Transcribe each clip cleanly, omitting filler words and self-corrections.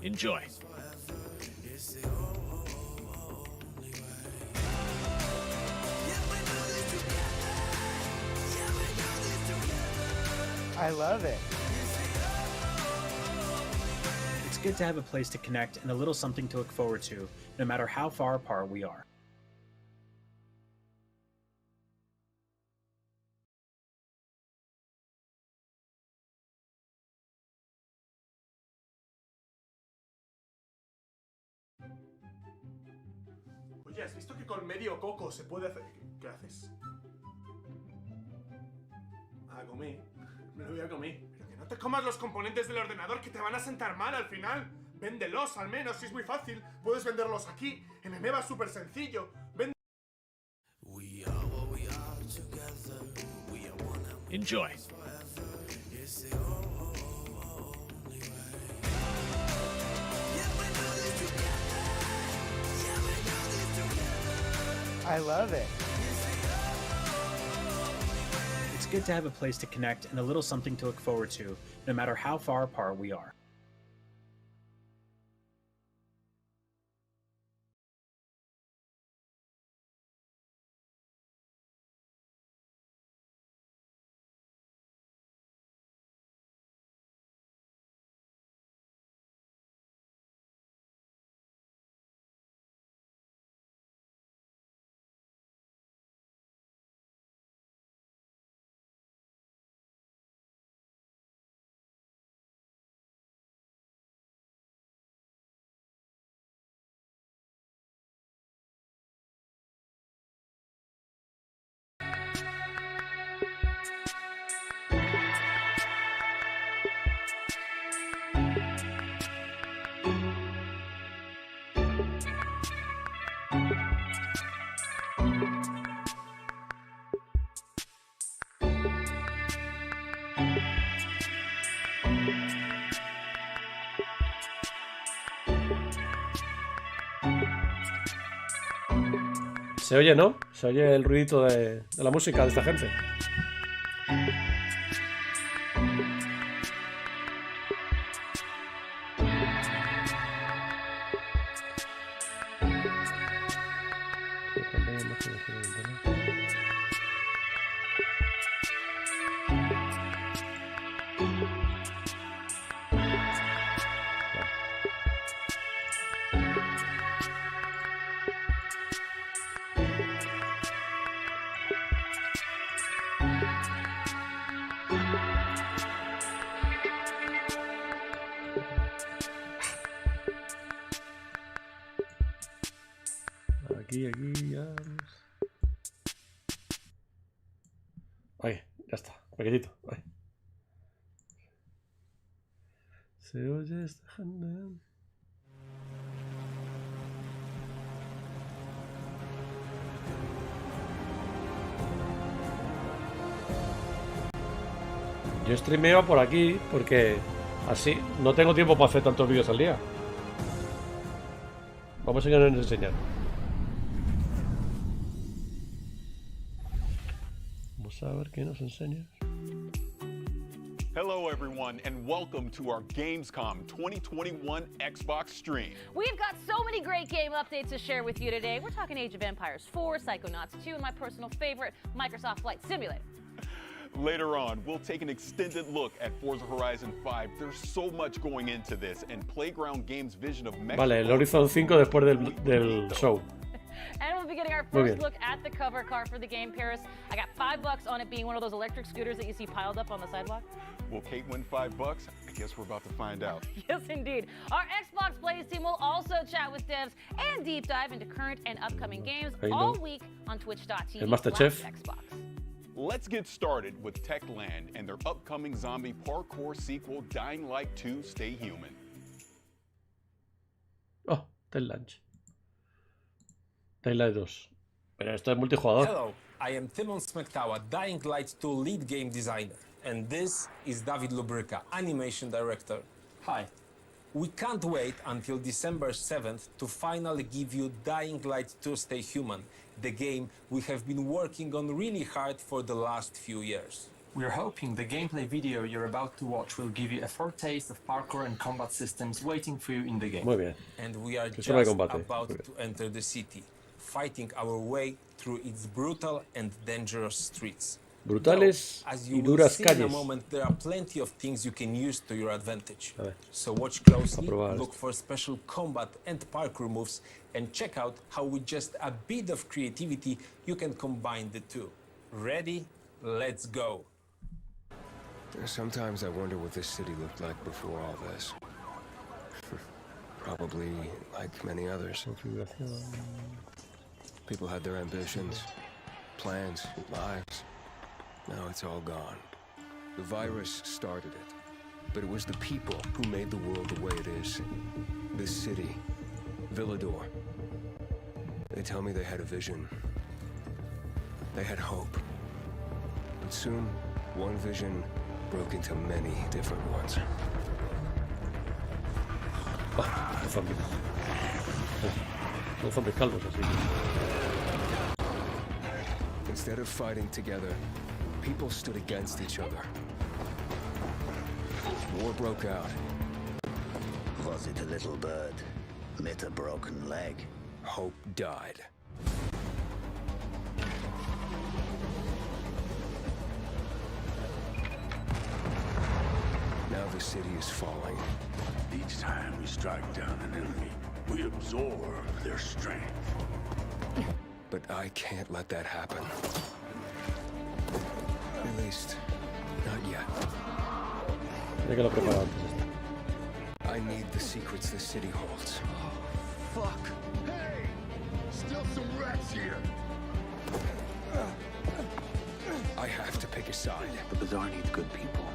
Enjoy. I love it. It's good to have a place to connect and a little something to look forward to, no matter how far apart we are. Oye, ¿has visto que con medio coco se puede hacer...? ¿Qué haces? A comer. Me lo voy a comer. Pero que no te comas los componentes del ordenador que te van a sentar mal al final. Véndelos al menos, si es muy fácil. Puedes venderlos aquí. En Emeba es súper sencillo. Enjoy. I love it. It's good to have a place to connect and a little something to look forward to, no matter how far apart we are. Se oye, ¿no? Se oye el ruidito de la música de esta gente. Aquí, ya. Ahí, ya está, pequeñito. Ahí. Se oye esta gente. Yo streameo por aquí porque así no tengo tiempo para hacer tantos vídeos al día. Vamos a enseñar. Vamos a ver qué nos enseña. Hello everyone and welcome to our Gamescom 2021 Xbox stream. We've got so many great game updates to share with you today. We're talking Age of Empires 4, Psychonauts 2, and my personal favorite, Microsoft Flight Simulator. Later on, we'll take an extended look at Forza Horizon 5. There's so much going into this, and Playground Games' vision of Mexico... Vale, el Horizon 5 después del show. And we'll be getting our first look at the cover car for the game, Paris. I got $5 on it being one of those electric scooters that you see piled up on the sidewalk. Will Kate win $5? I guess we're about to find out. Yes, indeed. Our Xbox Plays team will also chat with devs and deep dive into current and upcoming games all week on twitch.tv/Xbox. Let's get started with Techland and their upcoming zombie parkour sequel, Dying Light 2: Stay Human. Oh, Techland. Dying Light 2. Pero esto es multijugador. Hello, I am Timon Smektawa, Dying Light 2 lead game designer. And this is David Lubryka, animation director. Hi. We can't wait until December 7th to finally give you Dying Light 2 Stay Human, the game we have been working on really hard for the last few years. We're hoping the gameplay video you're about to watch will give you a foretaste of parkour and combat systems waiting for you in the game. Muy bien. And we are just Zona de combate. about to enter the city, fighting our way through its brutal and dangerous streets. Brutales Though, as y you will duras see in a calles. moment, there are plenty of things you can use to your advantage. A ver. So watch closely, probar look for special combat and parkour moves, and check out how with just a bit of creativity you can combine the two. Ready? Let's go! Sometimes I wonder what this city looked like before all this. Probably like many others. People had their ambitions, plans, lives. Now it's all gone. The virus started it, but it was the people who made the world the way it is. This city, Villador. They tell me they had a vision. They had hope. But soon, one vision broke into many different ones. Son zombies calvos así. Instead of fighting together, people stood against each other. War broke out. Was it a little bird met a broken leg? Hope died. Now the city is falling. Each time we strike down an enemy, we absorb their strength. But I can't let that happen. At least, not yet. Mira que lo he preparado antes. I need the secrets the city holds. Fuck! Hey! Still some rats here! I have to pick a side. The bazaar needs good people.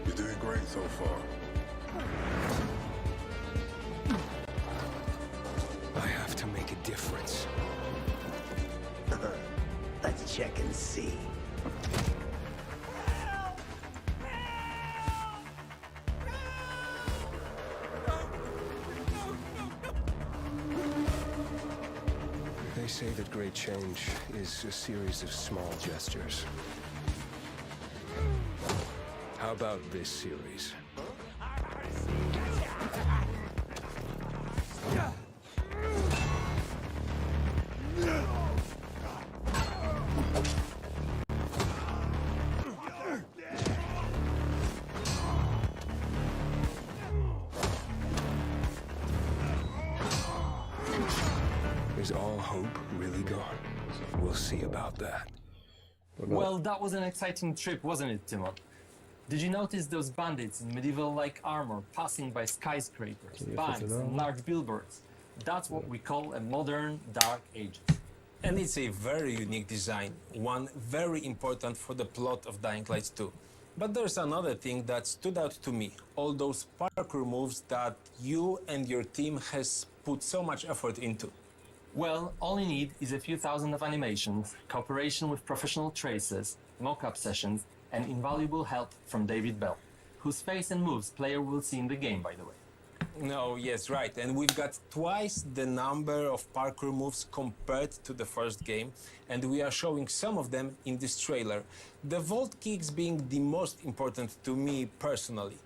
You're doing great so far. I have to make a difference. Let's check and see. They say that great change is a series of small gestures. How about this series? Is all hope really gone? We'll see about that. Well, that was an exciting trip, wasn't it, Timon? Did you notice those bandits in medieval-like armor passing by skyscrapers, banks, and large billboards? That's what we call a modern Dark Ages. And it's a very unique design, one very important for the plot of Dying Light 2. But there's another thing that stood out to me, all those parkour moves that you and your team has put so much effort into. Well, all you need is a few thousand of animations, cooperation with professional tracers, mock-up sessions, and invaluable help from David Bell, whose face and moves player will see in the game, by the way. No, yes, right. And we've got twice the number of parkour moves compared to the first game, and we are showing some of them in this trailer. The vault kicks being the most important to me personally.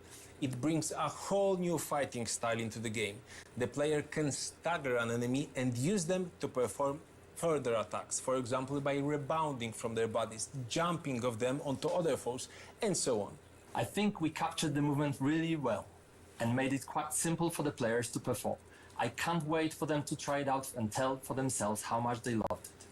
It brings a whole new fighting style into the game. The player can stagger an enemy and use them to perform further attacks, for example by rebounding from their bodies, jumping off them onto other foes, and so on. I think we captured the movement really well and made it quite simple for the players to perform. I can't wait for them to try it out and tell for themselves how much they loved it.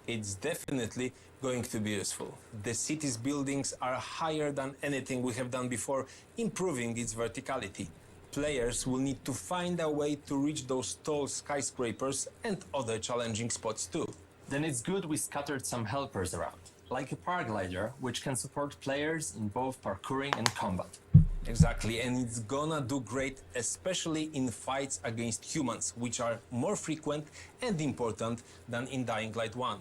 It's definitely going to be useful. The city's buildings are higher than anything we have done before, improving its verticality. Players will need to find a way to reach those tall skyscrapers and other challenging spots too. Then it's good we scattered some helpers around, like a paraglider, which can support players in both parkouring and combat. Exactly, and it's gonna do great, especially in fights against humans, which are more frequent and important than in Dying Light 1.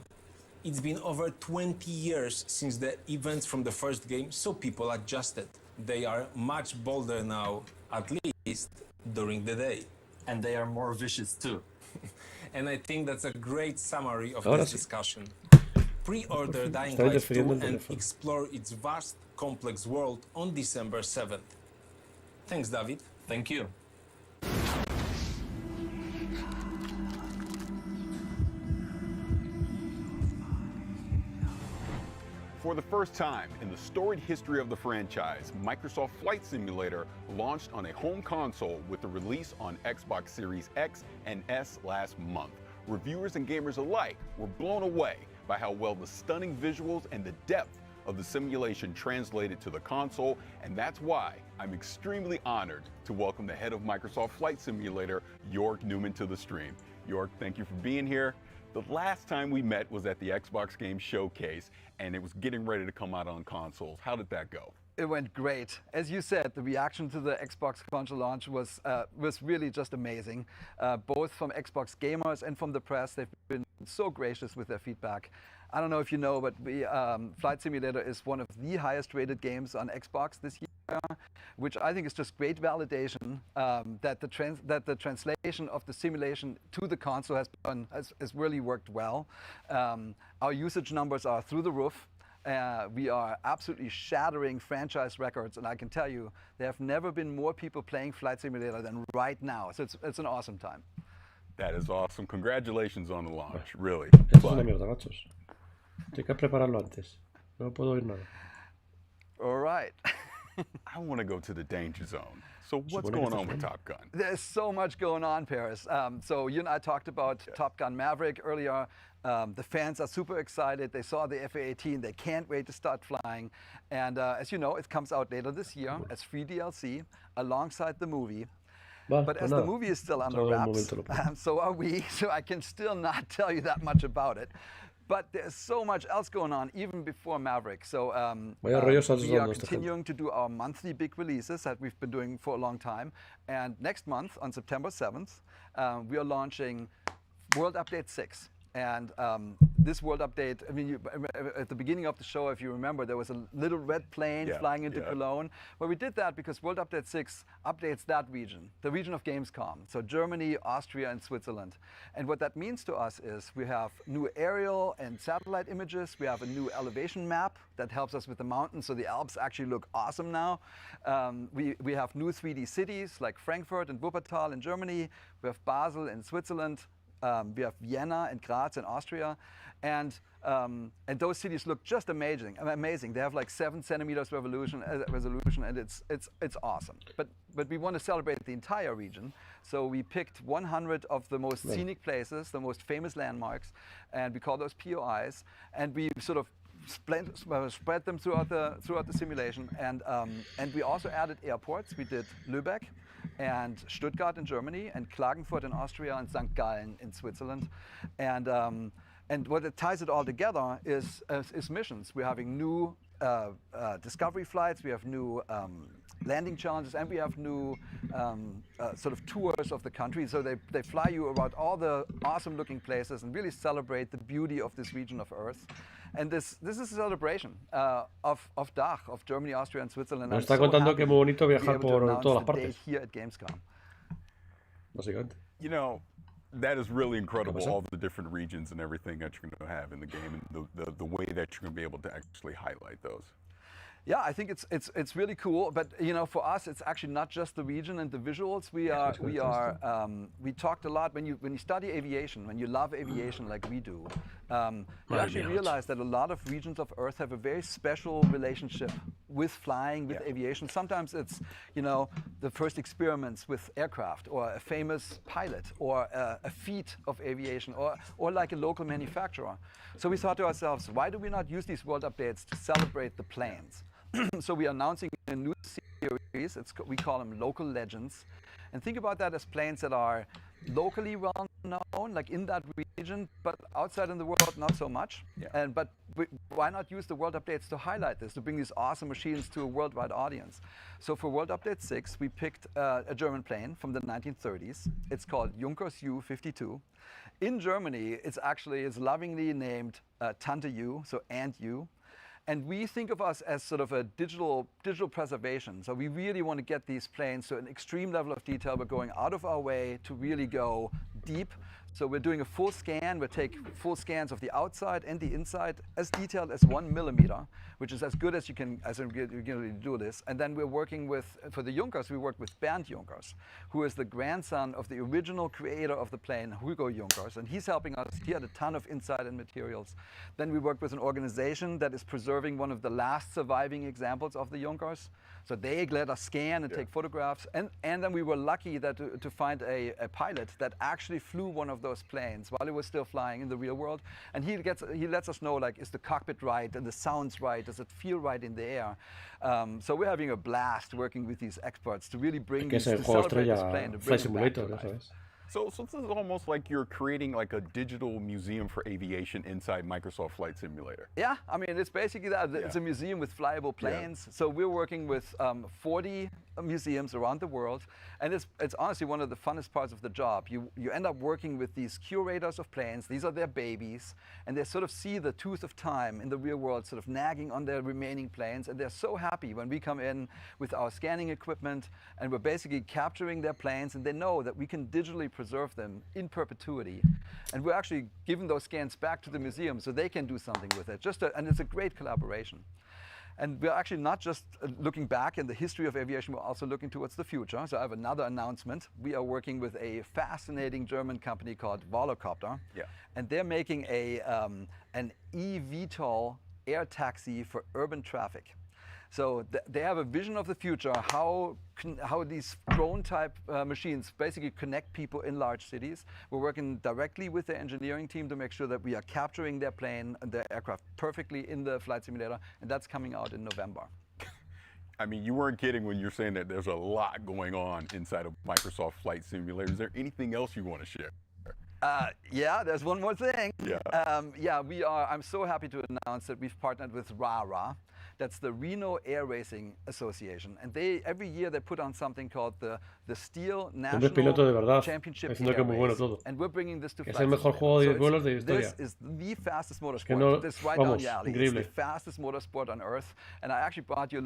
It's been over 20 years since the events from the first game, so people adjusted. They are much bolder now, at least during the day. And they are more vicious too. And I think that's a great summary of this discussion. Pre-order Dying Está Light 2 interfiriendo el and teléfono. explore its vast, complex world on December 7th. Thanks, David. Thank you. For the first time in the storied history of the franchise, Microsoft Flight Simulator launched on a home console with the release on Xbox Series X and S last month. Reviewers and gamers alike were blown away by how well the stunning visuals and the depth of the simulation translated to the console, and that's why I'm extremely honored to welcome the head of Microsoft Flight Simulator, York Newman, to the stream. York, thank you for being here. The last time we met was at the Xbox Game Showcase, and it was getting ready to come out on consoles. How did that go? It went great. As you said, the reaction to the Xbox console launch was really just amazing. Both from Xbox gamers and from the press, they've been so gracious with their feedback. I don't know if you know, but Flight Simulator is one of the highest rated games on Xbox this year, which I think is just great validation that the translation of the simulation to the console has really worked well. Our usage numbers are through the roof. We are absolutely shattering franchise records, and I can tell you there have never been more people playing Flight Simulator than right now. So it's an awesome time. That is awesome. Congratulations on the launch, really. Esto es una mierda, machos. Hay que prepararlo antes. No puedo oír nada. All right. I want to go to the danger zone. So what's going on with Top Gun? There's so much going on, Paris. So you and I talked about Top Gun Maverick earlier. The fans are super excited. They saw the FA-18. They can't wait to start flying. And as you know, it comes out later this year as free DLC alongside the movie. But as the movie is still under wraps, so are we. So I can still not tell you that much about it. But there's so much else going on even before Maverick. So we are continuing to do our monthly big releases that we've been doing for a long time. And next month, on September 7th, we are launching World Update 6. And this world update, I mean, at the beginning of the show, if you remember, there was a little red plane flying into Cologne. Well, we did that because World Update 6 updates that region, the region of Gamescom. So Germany, Austria, and Switzerland. And what that means to us is we have new aerial and satellite images. We have a new elevation map that helps us with the mountains. So the Alps actually look awesome now. We have new 3D cities like Frankfurt and Wuppertal in Germany. We have Basel in Switzerland. We have Vienna and Graz in Austria, and those cities look just amazing. They have like 7 centimeters resolution, and it's awesome. But we want to celebrate the entire region, so we picked 100 of the most scenic places, the most famous landmarks, and we call those POIs, and we sort of spread them throughout the simulation, and we also added airports. We did Lübeck and Stuttgart in Germany, and Klagenfurt in Austria, and St. Gallen in Switzerland, and what it ties it all together is missions. We're having new discovery flights, we have new landing challenges, and we have new sort of tours of the country. So they fly you around all the awesome looking places and really celebrate the beauty of this region of Earth. And this is a celebration of DACH, of Germany, Austria, and Switzerland. Nos está contando que es muy bonito viajar por todas las partes. Here at Gamescom. Básicamente. You know, that is really incredible, all the different regions and everything that you're going to have in the game, and the way that you're going to be able to actually highlight those. Yeah, I think it's really cool, but you know, for us, it's actually not just the region and the visuals. We talked a lot when you study aviation, when you love aviation like we do. You actually realize that a lot of regions of Earth have a very special relationship with flying, with aviation. Sometimes it's, you know, the first experiments with aircraft, or a famous pilot, or a feat of aviation, or like a local manufacturer. So we thought to ourselves, why do we not use these world updates to celebrate the planes? So we are announcing a new series. We call them Local Legends. And think about that as planes that are locally well known, like in that region, but outside in the world, not so much. But why not use the world updates to highlight this, to bring these awesome machines to a worldwide audience? So for World Update 6, we picked a German plane from the 1930s. It's called Junkers U-52. In Germany, it's lovingly named Tante U, so Aunt U. And we think of us as sort of a digital preservation. So we really want to get these planes to an extreme level of detail. We're going out of our way to really go deep. So we're doing a full scan. We take full scans of the outside and the inside, as detailed as 1 millimeter, which is as good as you can do this. And then we're working with, for the Junkers, we work with Bernd Junkers, who is the grandson of the original creator of the plane, Hugo Junkers, and he's helping us. He had a ton of insight and materials. Then we worked with an organization that is preserving one of the last surviving examples of the Junkers. So they let us scan and take photographs, and then we were lucky that to find a pilot that actually flew one of those planes while it was still flying in the real world, and he lets us know, like, is the cockpit right and the sounds right, does it feel right in the air? So we're having a blast working with these experts to really bring to celebrate this plane, to bring it back to life. So this is almost like you're creating like a digital museum for aviation inside Microsoft Flight Simulator. Yeah, I mean, it's basically that. Yeah. It's a museum with flyable planes. Yeah. So we're working with 40 museums around the world, and it's honestly one of the funnest parts of the job. You end up working with these curators of planes. These are their babies, and they sort of see the tooth of time in the real world sort of nagging on their remaining planes, and they're so happy when we come in with our scanning equipment, and we're basically capturing their planes, and they know that we can digitally preserve them in perpetuity. And we're actually giving those scans back to the museum so they can do something with it. And it's a great collaboration. And we're actually not just looking back in the history of aviation, we're also looking towards the future. So I have another announcement. We are working with a fascinating German company called Volocopter. Yeah. And they're making an eVTOL air taxi for urban traffic. So they have a vision of the future, how these drone-type machines basically connect people in large cities. We're working directly with the engineering team to make sure that we are capturing their plane and their aircraft perfectly in the flight simulator, and that's coming out in November. I mean, you weren't kidding when you're saying that there's a lot going on inside of Microsoft Flight Simulator. Is there anything else you want to share? Yeah, there's one more thing. Yeah. I'm so happy to announce that we've partnered with RARA. That's the Reno Air Racing Association, and every year they put on something called the Steel National Championship Air Race, and we're bringing this to flight. Es el mejor juego de vuelos de historia. This is the fastest motorsport. This right down the alley. It's the fastest motorsport on Earth, and I actually brought you a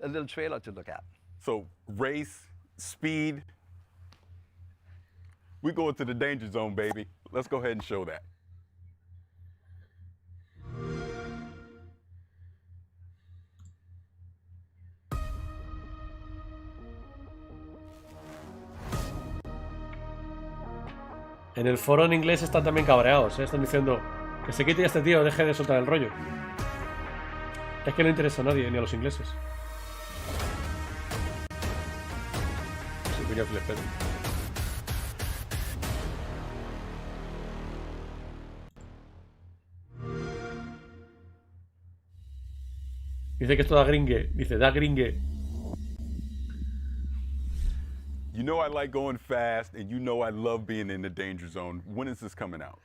little trailer to look at. So race, speed. We go into the danger zone, baby. Let's go ahead and show that. En el foro en inglés están también cabreados, ¿eh? Están diciendo que se quite este tío, deje de soltar el rollo. Es que no interesa a nadie, ni a los ingleses. Sí, coño, que les pedo. Dice que esto da gringue. Dice, da gringue. You know I like going fast, and you know I love being in the danger zone. When is this coming out?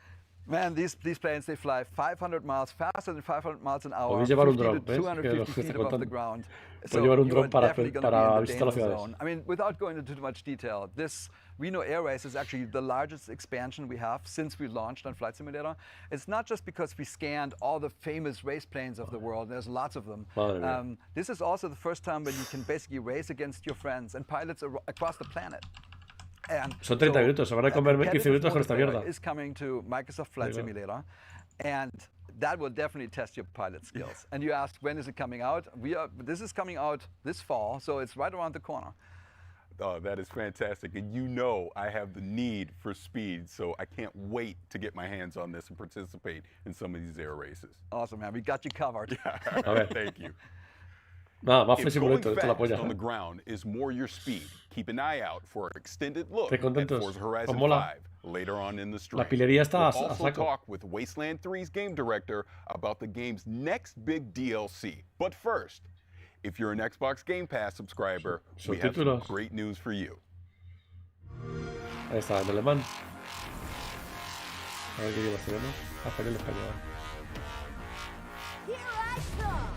Man, these planes, they fly 500 miles, faster than 500 miles an hour, Podéis llevar un 50 dron, to 250 feet above the ground. So llevar un dron para visitar las ciudades. I mean, without going into too much detail, this Reno Air Race is actually the largest expansion we have since we launched on Flight Simulator. It's not just because we scanned all the famous race planes of the world. There's lots of them. This is also the first time when you can basically race against your friends and pilots across the planet. Son 30 minutos, se van a comer 15 minutos con esta mierda. Is coming to Microsoft Flight Simulator, and that will definitely test your pilot skills. And you asked, when is it coming out? This is coming out this fall, so it's right around the corner. Oh, that is fantastic. And you know I have the need for speed, so I can't wait to get my hands on this and participate in some of these air races. Awesome, man. We got you covered. Yeah. Thank you. If going fast on the ground is more your speed, keep an eye out for an extended look at Forza Horizon 5 later on in the stream. We'll also talk with Wasteland 3's game director about the game's next big DLC. But first, if you're an Xbox Game Pass subscriber, we have some great news for you. Ahí está, en alemán. A ver qué idiomas tenemos. Español, español. Here I come.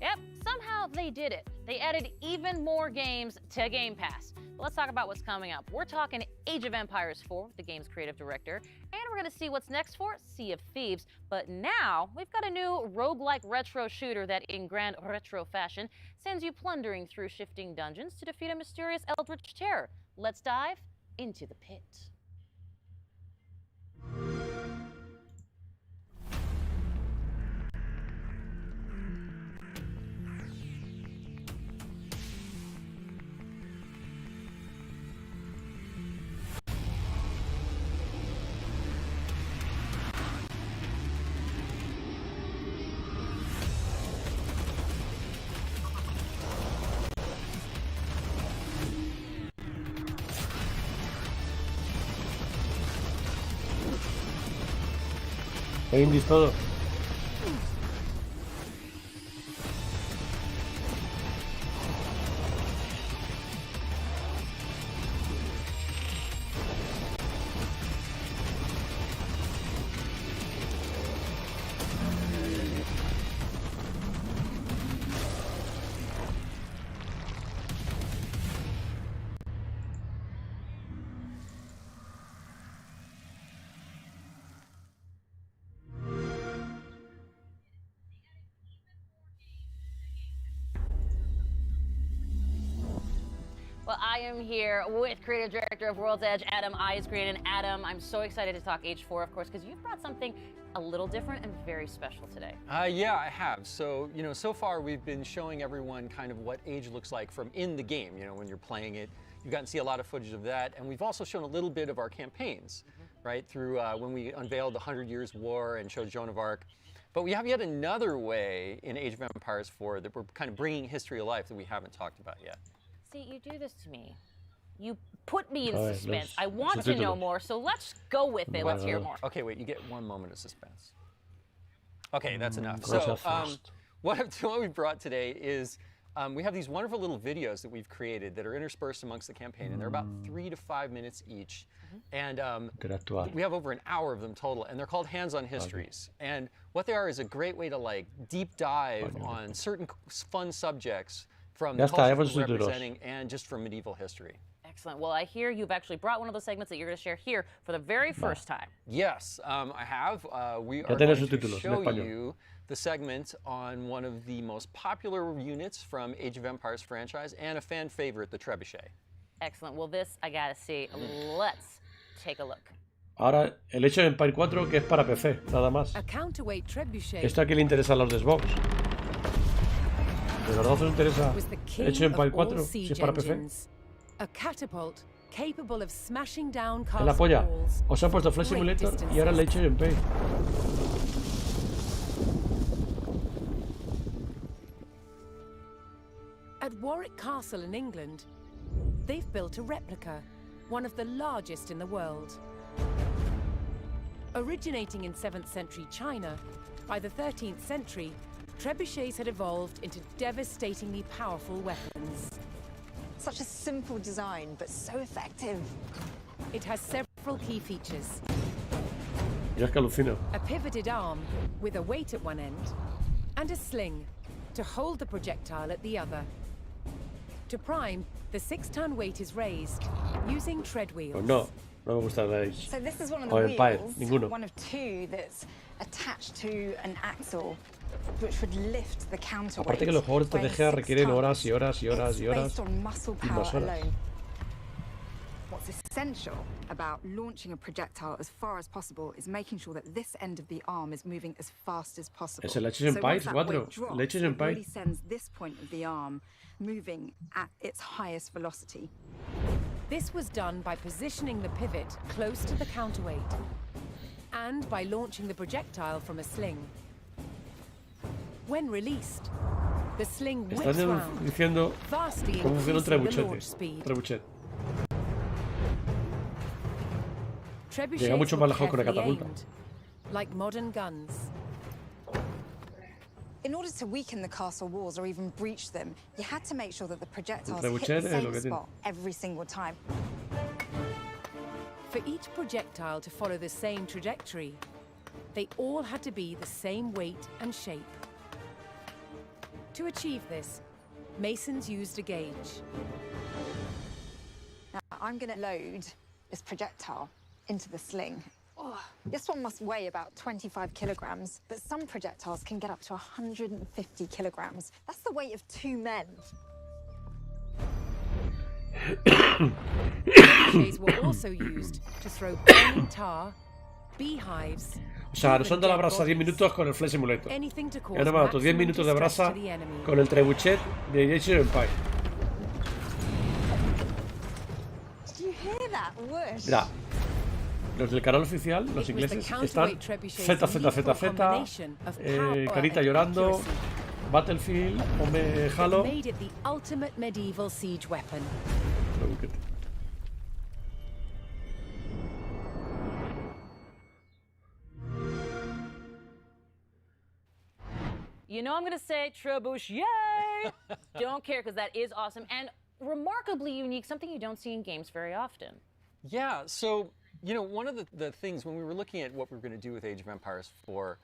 Yep, somehow they did it. They added even more games to Game Pass. let's talk about what's coming up. We're talking Age of Empires 4, the game's creative director, and we're going to see what's next for Sea of Thieves. But now, we've got a new roguelike retro shooter that, in grand retro fashion, sends you plundering through shifting dungeons to defeat a mysterious eldritch terror. Let's dive into the pit. Indies todo. Well, I am here with creative director of World's Edge, Adam Isgreen. And Adam, I'm so excited to talk Age 4, of course, because you've brought something a little different and very special today. Yeah, I have. So, so far we've been showing everyone kind of what Age looks like from in the game, when you're playing it. You've gotten to see a lot of footage of that. And we've also shown a little bit of our campaigns, right, through when we unveiled the 100 Years' War and showed Joan of Arc. But we have yet another way in Age of Empires 4 that we're kind of bringing history to life that we haven't talked about yet. See, you do this to me. You put me in suspense. I want to know more, so let's go with it. Let's hear more. Okay, wait, you get 1 moment of suspense. Okay, that's enough. So, what we brought today is we have these wonderful little videos that we've created that are interspersed amongst the campaign, and they're about 3 to 5 minutes each. And we have over an hour of them total, and they're called Hands-on Histories. And what they are is a great way to deep dive on certain fun subjects from the culture we're representing and just from medieval history. Excellent. Well, I hear you've actually brought one of those segments that you're going to share here for the very first time. Yes, I have. We are going to show you the segment on one of the most popular units from Age of Empires franchise and a fan favorite, the Trebuchet. Excellent. Well, this I got to see. Let's take a look. Ahora, el Age of Empire 4 que es para PC, nada más. Esto aquí le interesa a los de Xbox. ¿De verdad os interesa Age of Empire 4 si es para PC? En la polla. Os han puesto Flight Simulator y ahora el Age of Empire. At Warwick Castle in England, they've built a replica, one of the largest in the world. Originating in 7th century China, by the 13th century, trebuchets had evolved into devastatingly powerful weapons. Such a simple design, but so effective. It has several key features. Ya es que alucino. A pivoted arm with a weight at one end, and a sling to hold the projectile at the other. To prime, the 6-ton weight is raised using tread wheels. Pues no me gusta la Age. So this is one of the wheels, one of 2 that's attached to an axle, which would lift the counterweight. Aparte que los juegos de estrategia requieren horas y horas y horas y horas y más horas. What's essential about launching a projectile as far as possible is making sure that this end of the arm is moving as fast as possible. Es el Age of Empires 4. El Age of Empires. It really sends this point of the arm moving at its highest velocity. This was done by positioning the pivot close to the counterweight and by launching the projectile from a sling. When released, the sling whips round, vastly increasing the launch speed. Trebuchets were carefully aimed, like modern guns. In order to weaken the castle walls or even breach them, you had to make sure that the projectiles hit the same spot every single time. For each projectile to follow the same trajectory, they all had to be the same weight and shape. To achieve this, masons used a gauge. I'm going to load this projectile into the sling. Oh, this one must weigh about 25 kilograms, but some projectiles can get up to 150 kilograms. That's the weight of 2 men. Ricochets were also used to throw burning tar, beehives. O sea, no son de la brasa 10 minutos con el Flight Simulator. Y ahora más, otros 10 minutos de brasa con el trebuchet de Age of Empires. Mira, los del canal oficial, los ingleses, están ZZZZ, Carita llorando, Battlefield, Home Halo. You know I'm going to say trebuchet. Don't care, because that is awesome and remarkably unique, something you don't see in games very often. Yeah, so, you know, one of the things when we were looking at what we were going to do with Age of Empires 4,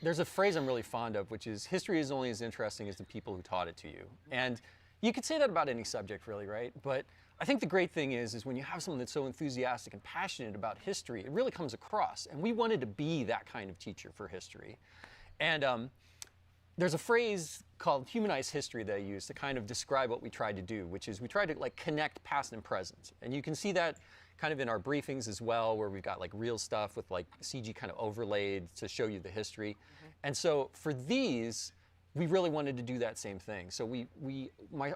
there's a phrase I'm really fond of, which is, history is only as interesting as the people who taught it to you. And you could say that about any subject, really, right? But I think the great thing is when you have someone that's so enthusiastic and passionate about history, it really comes across. And we wanted to be that kind of teacher for history. And there's a phrase called humanized history that I use to kind of describe what we tried to do, which is we tried to like connect past and present. And you can see that kind of in our briefings as well, where we've got like real stuff with like CG kind of overlaid to show you the history. And so for these, we really wanted to do that same thing. So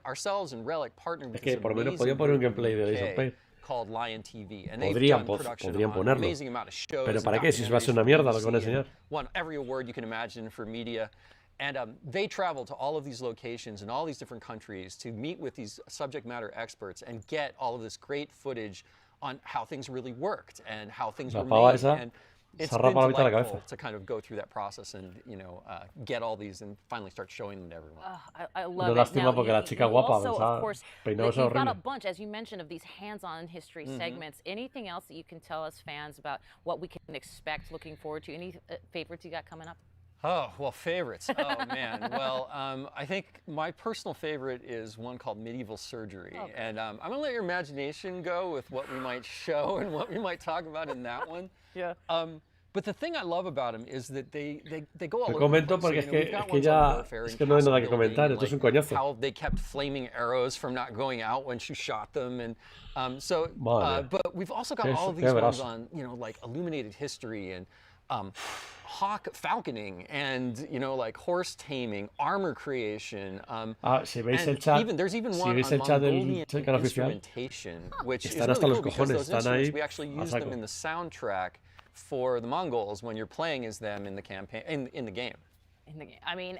ourselves and Relic partnered with this amazing group called Lion TV, and they've done production on an amazing amount of shows. Pero para qué, si va a ser una mierda lo que van a enseñar. Won every award you can imagine for media. And they travel to all of these locations in all these different countries to meet with these subject matter experts and get all of this great footage on how things really worked and how things were made. And it's been delightful to kind of go through that process and, you know, get all these and finally start showing them to everyone. I love it. Now, porque la chica guapa, also, of course, you've got horrible. a bunch, as you mentioned, of these hands-on history segments. Anything else that you can tell us fans about what we can expect, looking forward to? Any favorites you got coming up? Oh, well, favorites. Oh, man. Well, I think my personal favorite is one called Medieval Surgery. Okay. And I'm going to let your imagination go with what we might show and what we might talk about in that one. Yeah. But the thing I love about them is that they go all over. Comento porque es que ya es que no hay nada que comentar, esto es un coñazo. How they kept flaming arrows from not going out when she shot them, and but we've also got all of these ones on, you know, like illuminated history and falconing and, you know, like horse taming, armor creation. Si veis el chat, there's even si one veis on el chat del Mongolian canal oficial, instrumentation, which is están really hasta los cool because cojones, those están ahí instruments, we actually use them in the soundtrack for the Mongols when you're playing as them in the campaign, in the game. I mean,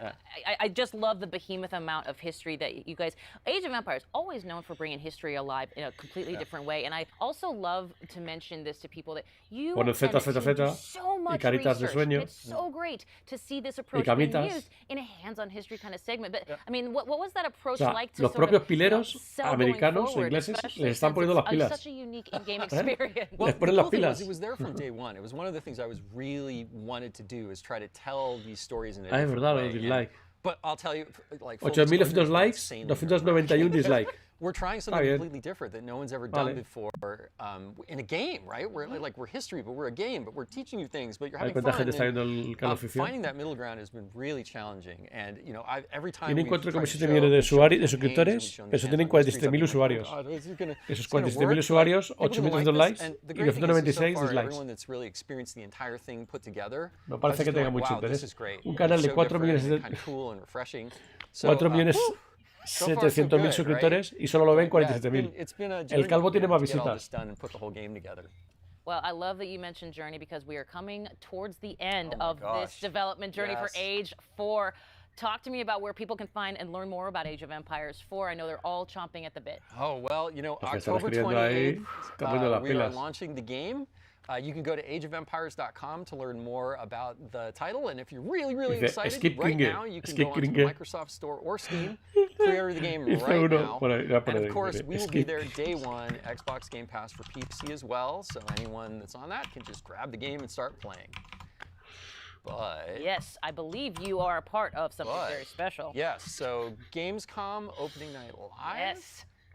I just love the behemoth amount of history that you guys... Age of Empires, always known for bringing history alive in a completely different way. And I also love to mention this to people that you do so much research. It's so great to see this approach being used in a hands-on history kind of segment. But, I mean, what was that approach like to los propios pileros americanos o ingleses les están poniendo las pilas. Such a unique in-game experience. Les ponen las pilas. It was there from day one. It was one of the things I was really wanted to do, is try to tell these stories in a es verdad, los dislikes. But I'll tell you, like 8.200 likes, 291 dislikes. We're trying something completely different that no one's ever done before in a game, right? We're history, but we're a game, but we're teaching you things, but you're having fun. And, finding that middle ground has been really challenging, and you know, every time tienen 4,7 millones de suscriptores, pero tienen 47.000 usuarios. Esos 47.000 usuarios, 8.200 likes y 296 dislikes. No parece que tenga mucho interés. Un canal de 4 millones de 700.000 suscriptores y solo lo ven 47.000. El calvo tiene más visitas. Well, I love that you mentioned Journey, because we are coming towards the end of this development journey for Age 4. Talk to me about where people can find and learn more about Age of Empires 4. I know they're all chomping at the bit. Oh, well, you know, October 28th, we are launching the game. You can go to ageofempires.com to learn more about the title, and if you're really, really excited, right now you can go onto the Microsoft Store or Steam, pre-order the game right now. And of course, we will be there day one, Xbox Game Pass for PC as well, so anyone that's on that can just grab the game and start playing. But yes, I believe you are a part of something very special. Yes, so Gamescom opening night live. Yes.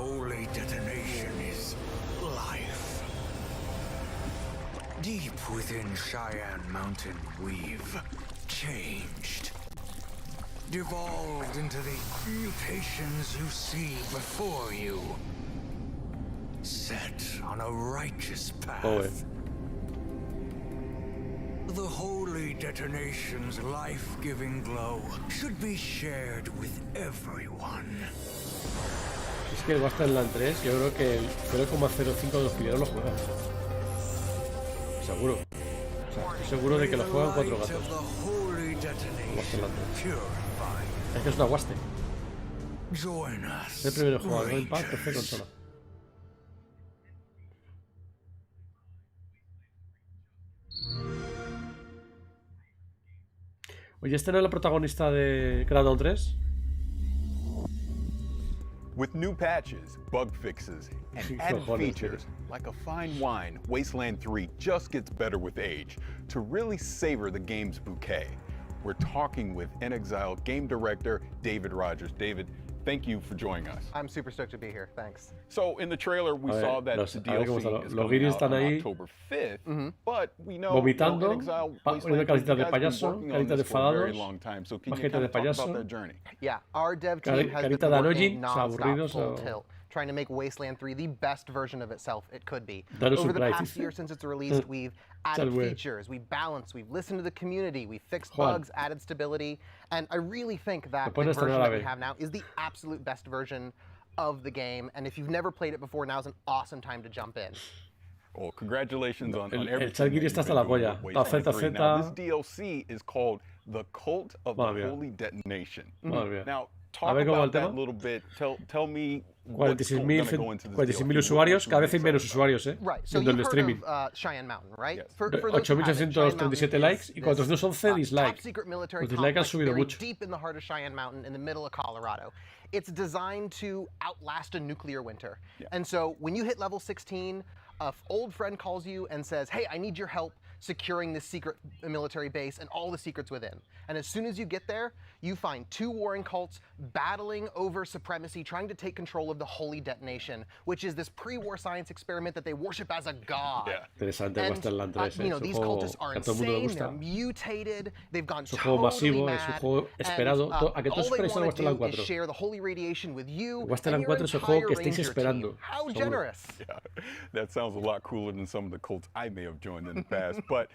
holy detonation is life. Deep within Cheyenne Mountain, we've changed. Devolved into the mutations you see before you. Set on a righteous path. The holy detonation's life-giving glow should be shared with everyone. Es que el Wasteland 3, yo creo que el 0,05 de los pilleros lo juegan. Seguro. O sea, estoy seguro de que lo juegan 4 gatos. Wasteland 3. Es que es una Waste. Es el primero jugador en paz, PC, consola. Oye, ¿este no es el protagonista de Crackdown 3? With new patches, bug fixes, and added features, like a fine wine, Wasteland 3 just gets better with age to really savor the game's bouquet. We're talking with In Exile game director David Rogers. David, thank you for joining us. I'm super stoked to be here. Thanks. So in the trailer, we saw that the DLC is coming out on October 5th, but we know vomitando, In Exile, poniendo caritas de payaso, caritas de enfadados, so can you majeta kind de of talk payaso, about that journey? Yeah, our dev team has been working non-stop, full tilt, trying to make Wasteland 3 the best version of itself it could be. Over the past year since it's released, we've added features, we've balanced, we've listened to the community, we've fixed bugs, added stability, and I really think that the version that we have now is the absolute best version of the game, and if you've never played it before, now's an awesome time to jump in. Well, congratulations on everything. El Chalguiri está hasta la polla. Now, this DLC is called The Cult of the Holy Detonation. Now, talk about that a little bit. Tell me what's going to go into this 46.000 usuarios, cada vez hay menos usuarios, Right, so viendo you've el heard streaming. of Cheyenne Mountain, right? 8.637 likes y 411 dislikes. Los dislikes han subido mucho. Deep in the heart of Cheyenne Mountain, in the middle of Colorado. It's designed to outlast a nuclear winter. And so when you hit level 16, an old friend calls you and says, hey, I need your help securing this secret military base and all the secrets within. And as soon as you get there, you find 2 warring cults battling over supremacy, trying to take control of the Holy Detonation, which is this pre-war science experiment that they worship as a god. Interesante Wasteland 3, you know, these cultists are insane, they're mutated, they've gone totally mad, es un juego esperado. ¿A que todos esperáis el Wasteland 4? Share the holy radiation with you. Wasteland 4 es el juego que estáis esperando. How generous. Yeah, that sounds a lot cooler than some of the cults I may have joined in the past. But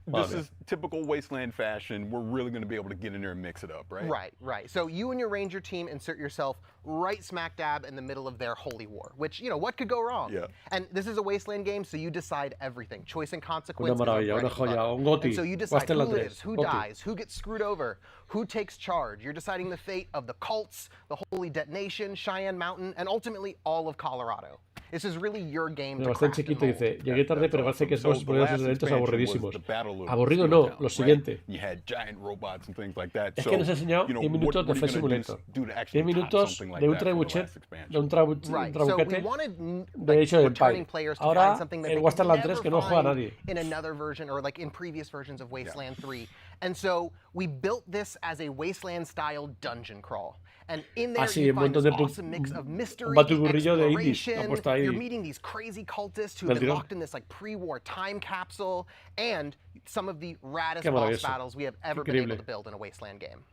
this is typical Wasteland fashion. We're really going to be able to get in there and mix it up, right? Right. So you and your ranger team insert yourself right smack dab in the middle of their holy war, which, you know, what could go wrong? Yeah. And this is a Wasteland game, so you decide everything. Choice and consequence. Una maravilla, una joya, un goti. And so you decide who lives, who dies, who gets screwed over, who takes charge. You're deciding the fate of the cults, the Holy Detonation, Cheyenne Mountain, and ultimately all of Colorado. This is really your game to craft and chiquito dice, llegué tarde pero parece que estos esos eventos aburridísimos. Aburrido no, lo siguiente. Es que nos ha enseñado 10 minutos de Flight Simulator. 10 minutos de un trabuquete de Age of Empires. Ahora el Wasteland 3 que no juega a nadie. In another version or like in previous versions of Wasteland 3. And so we built this as a Wasteland style dungeon crawl. And in there you find this awesome mix of mystery, exploration. You're meeting these crazy cultists who have been locked in this like pre-war time capsule, and some of the raddest boss battles we have ever been able to build in a Wasteland game.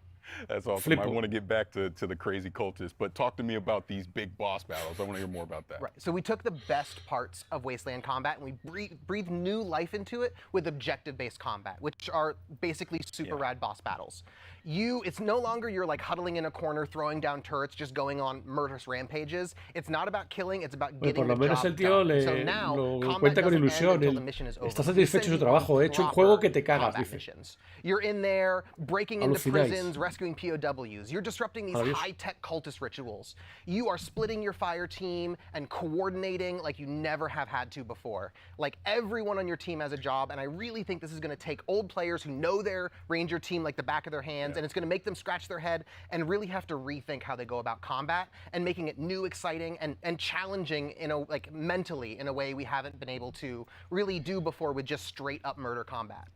That's awesome. I want to get back to the crazy cultists, but talk to me about these big boss battles. I want to hear more about that. Right. So we took the best parts of Wasteland combat and we breathed new life into it with objective-based combat, which are basically super rad boss battles. It's no longer you're like huddling in a corner, throwing down turrets, just going on murderous rampages. It's not about killing, it's about getting the job done. So now, combat doesn't end until the mission is over. Está satisfecho de su trabajo, he hecho un juego que te cagas, dice. You're in there, breaking into prisons, rescuing POWs. You're disrupting these high-tech cultist rituals. You are splitting your fire team and coordinating like you never have had to before. Like everyone on your team has a job, and I really think this is going to take old players who know their ranger team like the back of their hands, and it's going to make them scratch their head and really have to rethink how they go about combat and making it new, exciting, and challenging like mentally in a way we haven't been able to really do before with just straight up murder combat.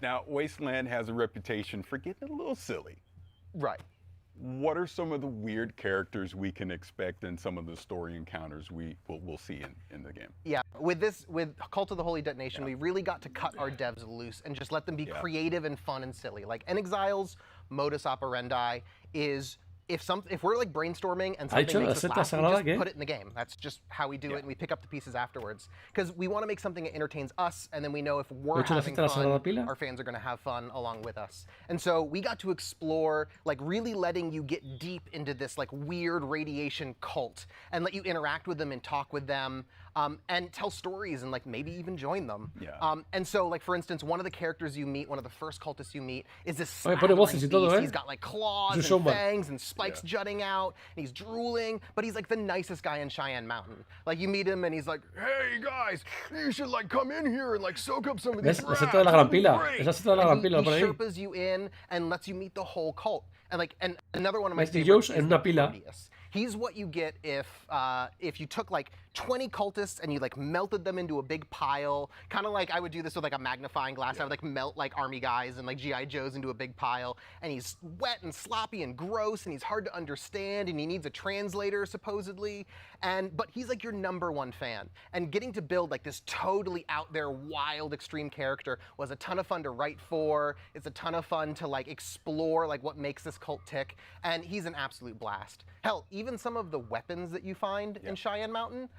Now, Wasteland has a reputation for getting a little silly. Right. what are some of the weird characters we can expect in some of the story encounters we'll see in the game? Yeah, with Cult of the Holy Detonation, we really got to cut our devs loose and just let them be creative and fun and silly. Like Exile's modus operandi is if we're like brainstorming and something makes us laugh, we just put it in the game. That's just how we do it, and we pick up the pieces afterwards. Because we want to make something that entertains us, and then we know if we're having fun, our fans are going to have fun along with us. And so we got to explore, like really letting you get deep into this like weird radiation cult, and let you interact with them and talk with them, and tell stories and like maybe even join them. And so like for instance, one of the characters you meet, one of the first cultists you meet, is this beast. He's got like claws and fangs and spikes jutting out, and he's drooling, but he's like the nicest guy in Cheyenne Mountain. Like you meet him and he's like, hey guys, you should like come in here and like soak up some of these rats. He sherpas you in and lets you meet the whole cult. And like, and another one of my favorites is Turbias. He's what you get if you took like 20 cultists and you like melted them into a big pile, kind of like I would do this with like a magnifying glass. I would like melt like army guys and like GI Joes into a big pile, and he's wet and sloppy and gross, and he's hard to understand, and he needs a translator supposedly, but he's like your #1 fan. And getting to build like this totally out there wild extreme character was a ton of fun to write for. It's a ton of fun to like explore like what makes this cult tick, and he's an absolute blast. Hell, even some of the weapons that you find in Cheyenne Mountain,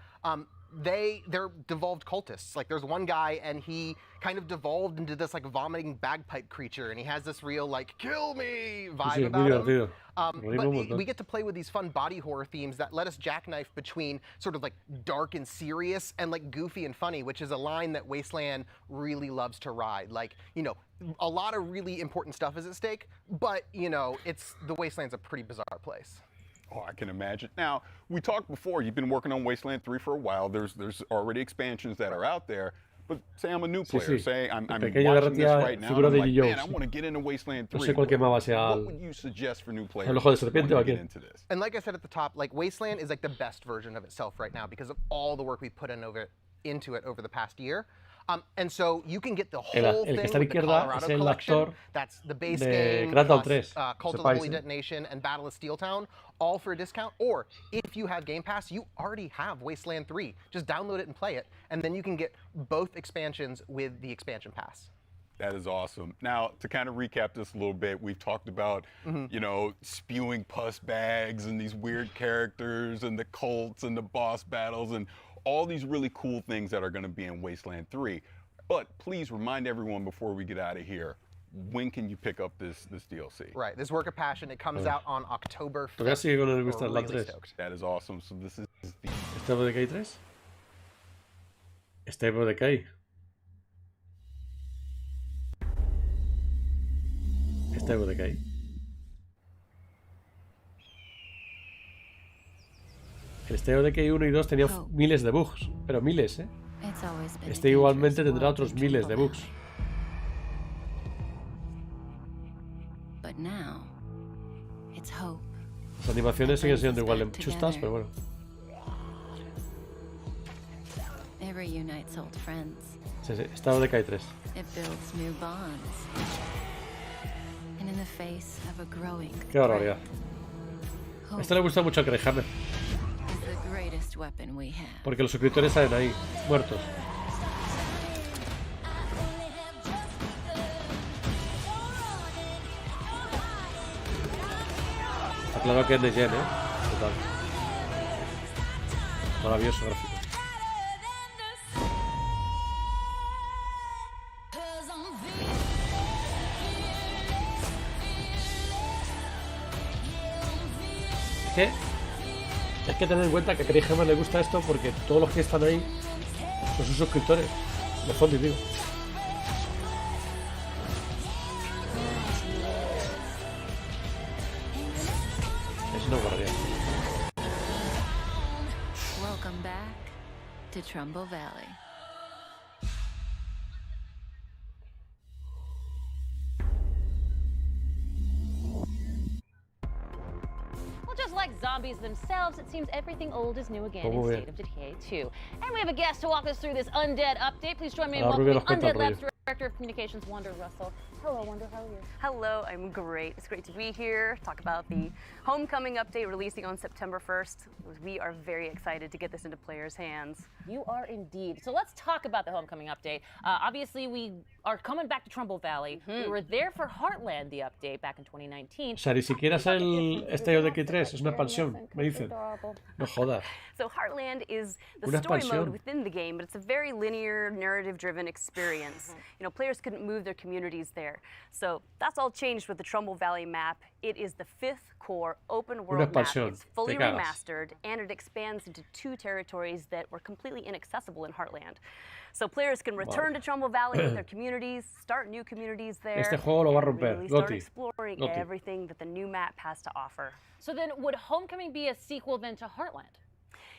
they're devolved cultists. Like there's one guy and he kind of devolved into this like vomiting bagpipe creature, and he has this real like kill me vibe about him. But we get to play with these fun body horror themes that let us jackknife between sort of like dark and serious and like goofy and funny, which is a line that Wasteland really loves to ride. Like, you know, a lot of really important stuff is at stake, but you know, the Wasteland's a pretty bizarre place. Oh, I can imagine. Now, we talked before, you've been working on Wasteland 3 for a while. There's already expansions that are out there. But say I'm a new player, say I'm watching this right now, and I'm like, man, I want to get into Wasteland 3. What would you suggest for new players to get into this? And like I said at the top, like Wasteland is like the best version of itself right now because of all the work we put into it over the past year. And so you can get the whole thing with the Colorado collection. That's the base game, plus, Cult of the Holy Detonation, and Battle of Steeltown, all for a discount. Or if you have Game Pass, you already have Wasteland 3. Just download it and play it, and then you can get both expansions with the expansion pass. That is awesome. Now, to kind of recap this a little bit, we've talked about, you know, spewing pus bags and these weird characters and the cults and the boss battles and all these really cool things that are going to be in Wasteland 3. But please remind everyone before we get out of here, when can you pick up this DLC? Right, this work of passion, it comes out on October 5th. Really stoked. That is awesome. So this is the... ¿Este de qué hay 3? ¿Este de qué hay? ¿Este de qué hay? El State of Decay 1 y 2 tenía miles de bugs, pero miles, ¿eh? Este igualmente tendrá otros miles de bugs. Las animaciones siguen siendo igual de chustas, pero bueno. Sí, sí, State of Decay 3. Qué barbaridad. A este le gusta mucho al Craighammer. Porque los suscriptores salen ahí, muertos. Está claro que es de Gen, total. Maravilloso gráfico. Es que tener en cuenta que a Craighammer le gusta esto porque todos los que están ahí son sus suscriptores. De fondo, digo. Es una barbaridad. Welcome back to Trumbull Valley. Like zombies themselves, it seems everything old is new again in State of Decay 2. And we have a guest to walk us through this undead update. Please join me in welcoming Undead Labs director Director of Communications, Wonder Russell. Hello, Wonder, how are you? Hello, I'm great. It's great to be here, talk about the Homecoming update releasing on September 1st. We are very excited to get this into players' hands. You are indeed. So let's talk about the Homecoming update. Obviously, we are coming back to Trumbull Valley. We were there for Heartland, the update, back in 2019. O sea, ni siquiera sale el estadio de K3, es una expansión, me dicen. No jodas. So Heartland is the Una story expansión. mode within the game, but it's a very linear, narrative-driven experience. You know, players couldn't move their communities there. So that's all changed with the Trumbull Valley map. It is the 5th core open world map. expansión, It's fully te cagas. remastered, and it expands into 2 territories that were completely inaccessible in Heartland. So players can return to Trumbull Valley with their communities, start new communities there, Este juego lo va a and romper. really start Gotti. exploring Gotti. everything that the new map has to offer. So then, would Homecoming be a sequel then to Heartland?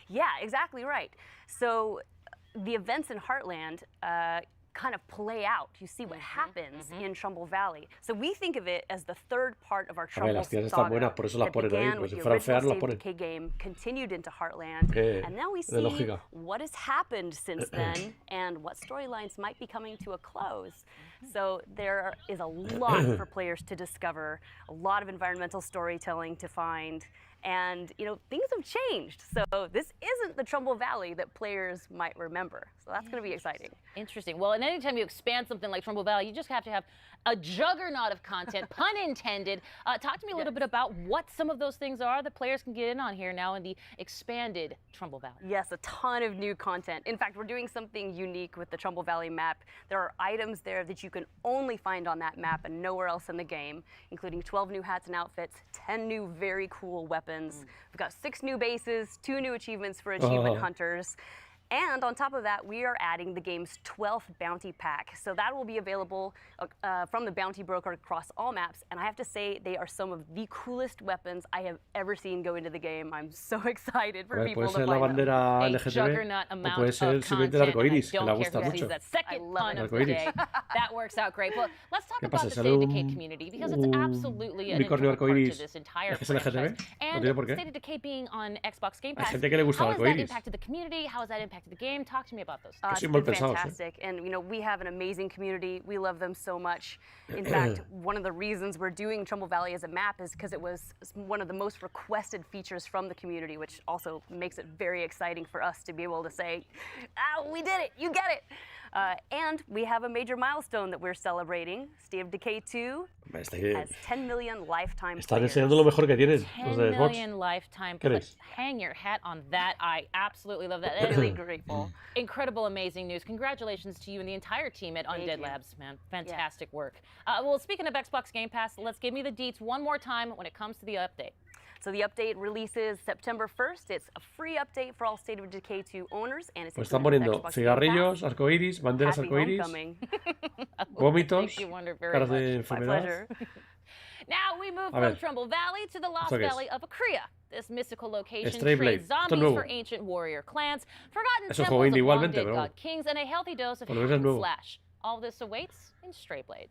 Yeah, exactly right. So the events in Heartland kind of play out. You see what happens in Trumbull Valley. So we think of it as the 3rd part of our A ver, Trumbull las tías están saga buenas, por eso las that ponen ahí, began porque with si the fueran original feas las State of ponen. Decay game, continued into Heartland, and now we de see lógica. what has happened since then and what storylines might be coming to a close. So there is a lot for players to discover, a lot of environmental storytelling to find, and you know, things have changed. So this isn't the Trumbull Valley that players might remember. So that's going to be exciting. Interesting. Well, and anytime you expand something like Trumbull Valley, you just have to have a juggernaut of content, pun intended. Talk to me a little bit about what some of those things are that players can get in on here now in the expanded Trumbull Valley. Yes, a ton of new content. In fact, we're doing something unique with the Trumbull Valley map. There are items there that you can only find on that map and nowhere else in the game, including 12 new hats and outfits, 10 new very cool weapons. We've got 6 new bases, 2 new achievements for achievement hunters. And on top of that, we are adding the game's 12th bounty pack. So that will be available from the bounty broker across all maps. And I have to say, they are some of the coolest weapons I have ever seen go into the game. I'm so excited for people puede to ser la find them. bandera A LGTB, juggernaut o amount puede ser of simplemente el content, arco and I iris, que le don't care gusta who sees mucho. that second pun El of the arco iris. day. That works out great. Well, let's talk ¿Qué about pasa? the ¿Sale State of un- Decay community, because it's absolutely an unicornio integral part to arcoiris? this entire ¿Es que es LGTB? franchise. No And tiene por qué. State of Decay being on Xbox Game Hay Pass, gente que le gusta how el has that arcoiris. impacted the community? How has that impacted the game? Talk to me about those. It's muy been pensados, fantastic, and you know, we have an amazing community. We love them so much. In fact, one of the reasons we're doing Trumbull Valley as a map is because it was one of the most requested features from the community, which also makes it very exciting for us to be able to say, we did it, you get it. And we have a major milestone that we're celebrating. State of Decay 2 has 10 million lifetime Están players. enseñando lo mejor que tienen 10 los de Xbox. million lifetime. ¿Qué eres? Hang your hat on that. I absolutely love that. Really grateful. Incredible, amazing news. Congratulations to you and the entire team at Thank Undead you. Labs, man. Fantastic work. Well, speaking of Xbox Game Pass, let's give me the deets one more time when it comes to the update. So the update releases September 1st. It's a free update for all State of Decay 2 owners, and it's Pues están included with poniendo Xbox Game cigarrillos, Pass. arcoiris, banderas Happy arcoiris, homecoming. vómitos, Thank you, Wonder, very caras de much. My enfermedad. pleasure. Now we move A ver. from Trumbull Valley to the lost ¿Esto qué es? valley of Akria. This mystical location Stray Blade. trades Esto es zombies nuevo. for ancient warrior clans, forgotten Es un temples juego of indie igualmente, long-dead pero god kings, and a healthy dose of Por lo menos hack es and nuevo. slash. All this awaits in Stray Blade.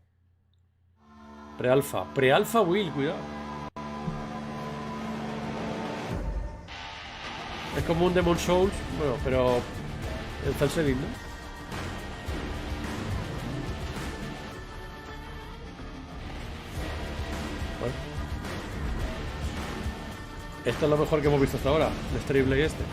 Pre-alfa. Pre-alfa Will, cuidado. Es como un Demon Souls, bueno, pero en cel shading, ¿no? Bueno. Esto es lo mejor que hemos visto hasta ahora, el Stray Blade este.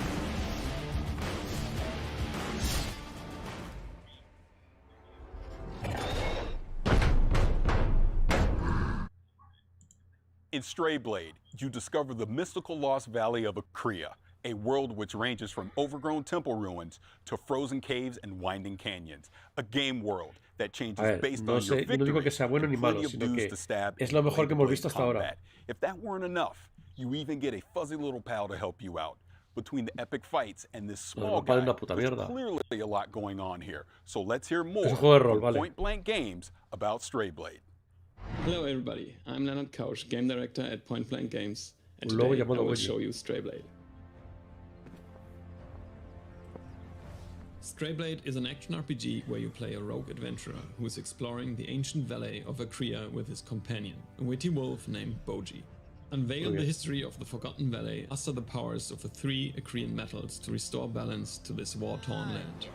In Stray Blade, you discover the mystical lost valley of Akria, a world which ranges from overgrown temple ruins to frozen caves and winding canyons. A game world that changes A ver, based no on sé, your yo no digo victory, que sea bueno ni malo, plenty of sino dudes que to stab, es and lo mejor que hemos blade-to-blade visto hasta ahora. combat. If that weren't enough, you even get a fuzzy little pal to help you out. Between the epic fights and this small compadre es guy, una puta there's mierda. clearly a lot going on here. So let's hear more Es un juego de rol, from vale. Point Blank Games about Stray Blade. Hello everybody, I'm Leonard Kausch, Game Director at Point Blank Games, and Un lobo today I llamado will Wendy. show you Stray Blade. Stray Blade is an action RPG where you play a rogue adventurer who is exploring the ancient valley of Akria with his companion, a witty wolf named Boji. Unveil the history of the Forgotten Valley, muster the powers of the 3 Akrian metals to restore balance to this war-torn land.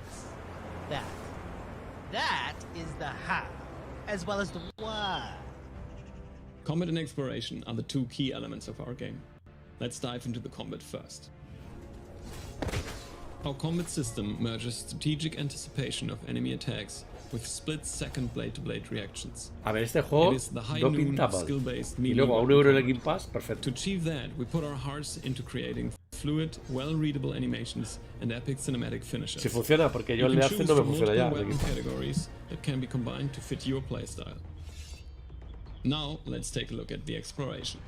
That is the how, as well as the why. Combat and exploration are the two key elements of our game. Let's dive into the combat first. Our combat system merges strategic anticipation of enemy attacks with split-second blade-to-blade reactions. A ver, este juego It is the high no noon pinta mal. skill-based Y melee luego a weapon €1 en el combat. Game Pass, perfecto. To achieve that, we put our hearts into creating fluid, well-readable animations and epic cinematic finishes. Si funciona, porque yo You el can de Arce choose no me from funciona ya. multiple así weapon que- categories that can be combined to fit your playstyle. Now, let's take a look at the exploration.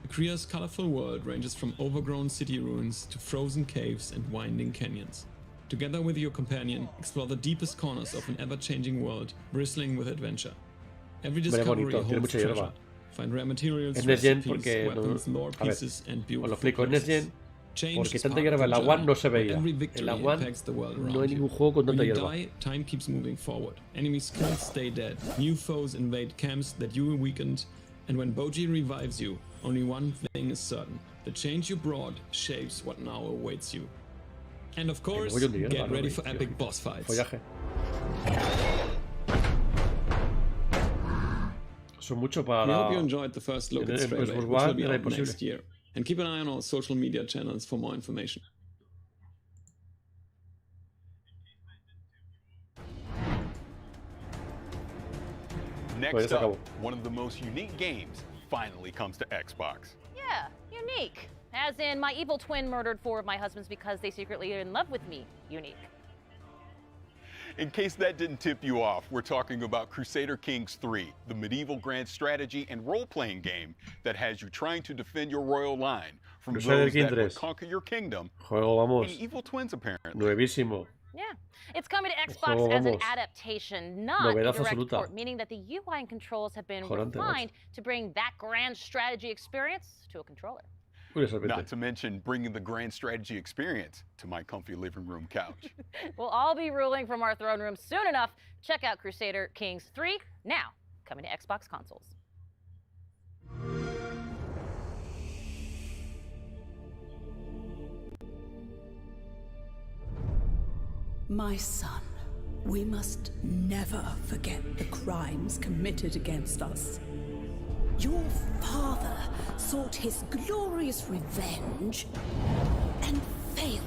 Kriya's colorful world ranges from overgrown city ruins to frozen caves and winding canyons. Together with your companion, explore the deepest corners of an ever-changing world bristling with adventure. Every Hombre, discovery bonito, tiene holds mucha treasure. hierba. Find rare materials, Es Next Gen recipes, porque no, weapons, lore a ver, pieces, and os lo beautiful explico, en Next places. Gen Change porque is tanta part hierba of en la the One journey, no se but veía. every En victory la One impacts the world no hay around you. ningún juego con When tanta you hierba. die, time keeps moving forward. Enemy skills stay dead. New foes invade camps that you weakened. And when Boji revives you, only one thing is certain. The change you brought shapes what now awaits you. And of course, mogollón de hierba, get ¿no? ready for Tío, epic boss fights. Follaje. Son mucho We para... hope you enjoyed the first look at En Stray, Xbox which will One be era out imposible. next year. And keep an eye on our social media channels for more information. Next up, one of the most unique games finally comes to Xbox. Yeah, unique. As in, my evil twin murdered 4 of my husbands because they secretly are in love with me. Unique. In case that didn't tip you off, we're talking about Crusader Kings 3, the medieval grand strategy and role-playing game that has you trying to defend your royal line from Crusader those Kings that would 3. conquer your kingdom. Juego, vamos. And evil twins, apparently. Nuevísimo. Yeah. It's coming to Juego, Xbox as an vamos. adaptation, not a Novedad direct absoluta. port, meaning that the UI and controls have been Mejorante, refined to bring that grand strategy experience to a controller. Not to mention bringing the grand strategy experience to my comfy living room couch. We'll all be ruling from our throne room soon enough. Check out Crusader Kings 3, now coming to Xbox consoles. My son, we must never forget the crimes committed against us. Your father sought his glorious revenge and failed.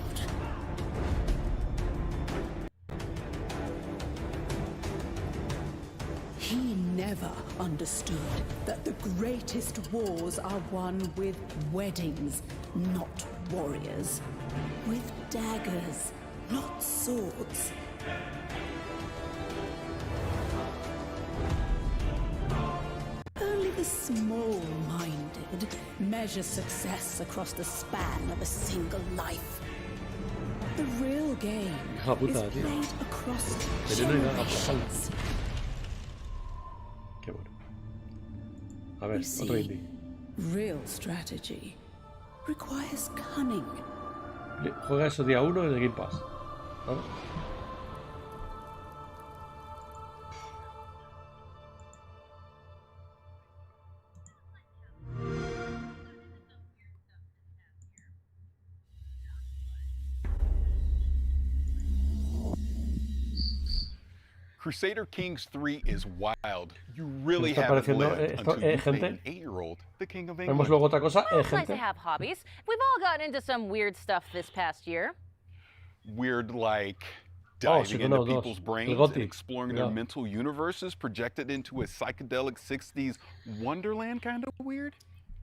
He never understood that the greatest wars are won with weddings, not warriors. With daggers, not swords. Only the small-minded measure success across the span of a single life. The real game Hija puta, is tío. played across Veneno y nada, generations. Qué bueno. A ver, You otro see, indie. real strategy requires cunning. Juega eso día 1 en el Game Pass. ¿Vale? Crusader Kings 3 is wild. You really está haven't pareciendo lived esto, until you made gente? an 8-year-old the king of Vemos England. luego otra cosa. It's nice Gente. to have hobbies. We've all gotten into some weird stuff this past year. Weird like Oh, diving Psychonauts into 2. people's El brains and Goti. exploring their Cuidado. mental universes projected into a psychedelic 60s wonderland kind of weird?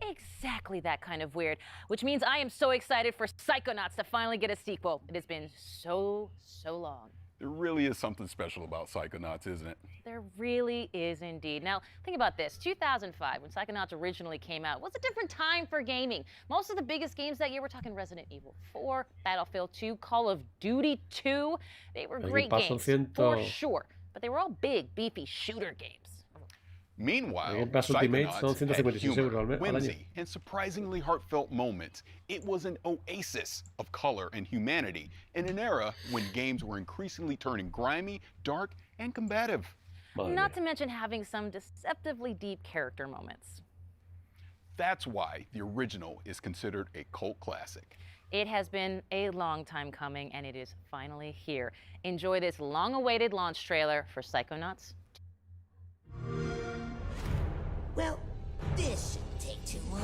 Exactly that kind of weird, which means I am so excited for Psychonauts to finally get a sequel. It has been so long. There really is something special about Psychonauts, isn't it? There really is indeed. Now, think about this. 2005, when Psychonauts originally came out, was a different time for gaming. Most of the biggest games that year, we're talking Resident Evil 4, Battlefield 2, Call of Duty 2. They were El great Game Pass games, son for sure. But they were all big, beefy shooter games. Meanwhile, El Game Pass Ultimate son Psychonauts had 156 humor, euros al año. whimsy, and surprisingly heartfelt moments. It was an oasis of color and humanity in an era when games were increasingly turning grimy, dark, and combative. Not to mention having some deceptively deep character moments. That's why the original is considered a cult classic. It has been a long time coming, and it is finally here. Enjoy this long-awaited launch trailer for Psychonauts Well, this shouldn't take too long.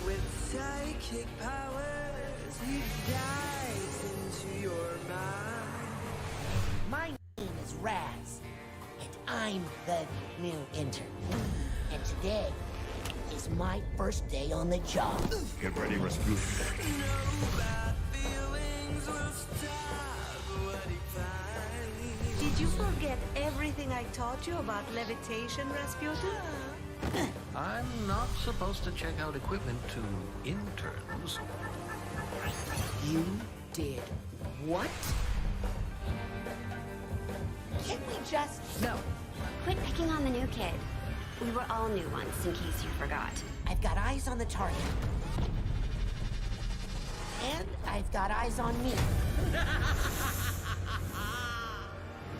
With psychic powers, he dives into your mind. My name is Raz, and I'm the new intern. And today is my first day on the job. Get ready, Rasputin. Did you forget everything I taught you about levitation, Rasputin? I'm not supposed to check out equipment to interns. You did what? Can't we just... No. Quit picking on the new kid. We were all new once, in case you forgot. I've got eyes on the target. And I've got eyes on me.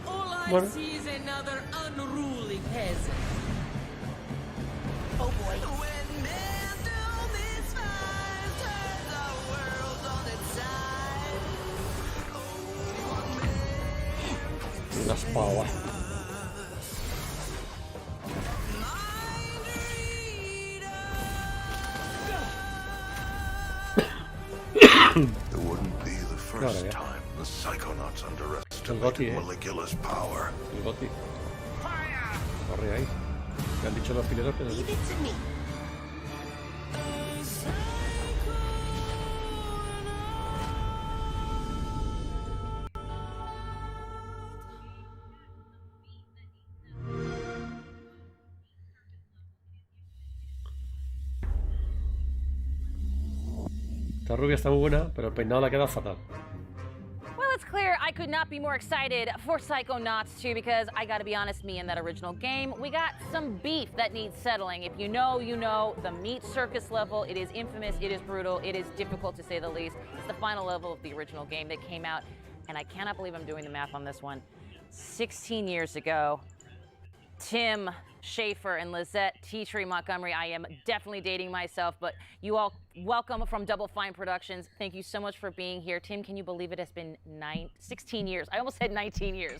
All I What? see is another unruly peasant. Oh boy. When men do misfires, turns our world on its side. Una espada. It wouldn't be the first time the Psychonauts underestimated Maligula's power. El Goti. Corre ahí. ¿Qué han dicho los pilotos? Leave it to me. Esta rubia está muy buena, pero el peinado la queda fatal. Well, it's clear I could not be more excited for Psychonauts 2 because I gotta be honest, me and that original game, we got some beef that needs settling. If you know, you know, the meat circus level, it is infamous, it is brutal, it is difficult to say the least. It's the final level of the original game that came out, and I cannot believe I'm doing the math on this one. 16 years ago, Tim Schafer and Lizette Teatree Montgomery. I am definitely dating myself, but you all welcome from Double Fine Productions. Thank you so much for being here. Tim, can you believe it has been 16 years? I almost said 19 years.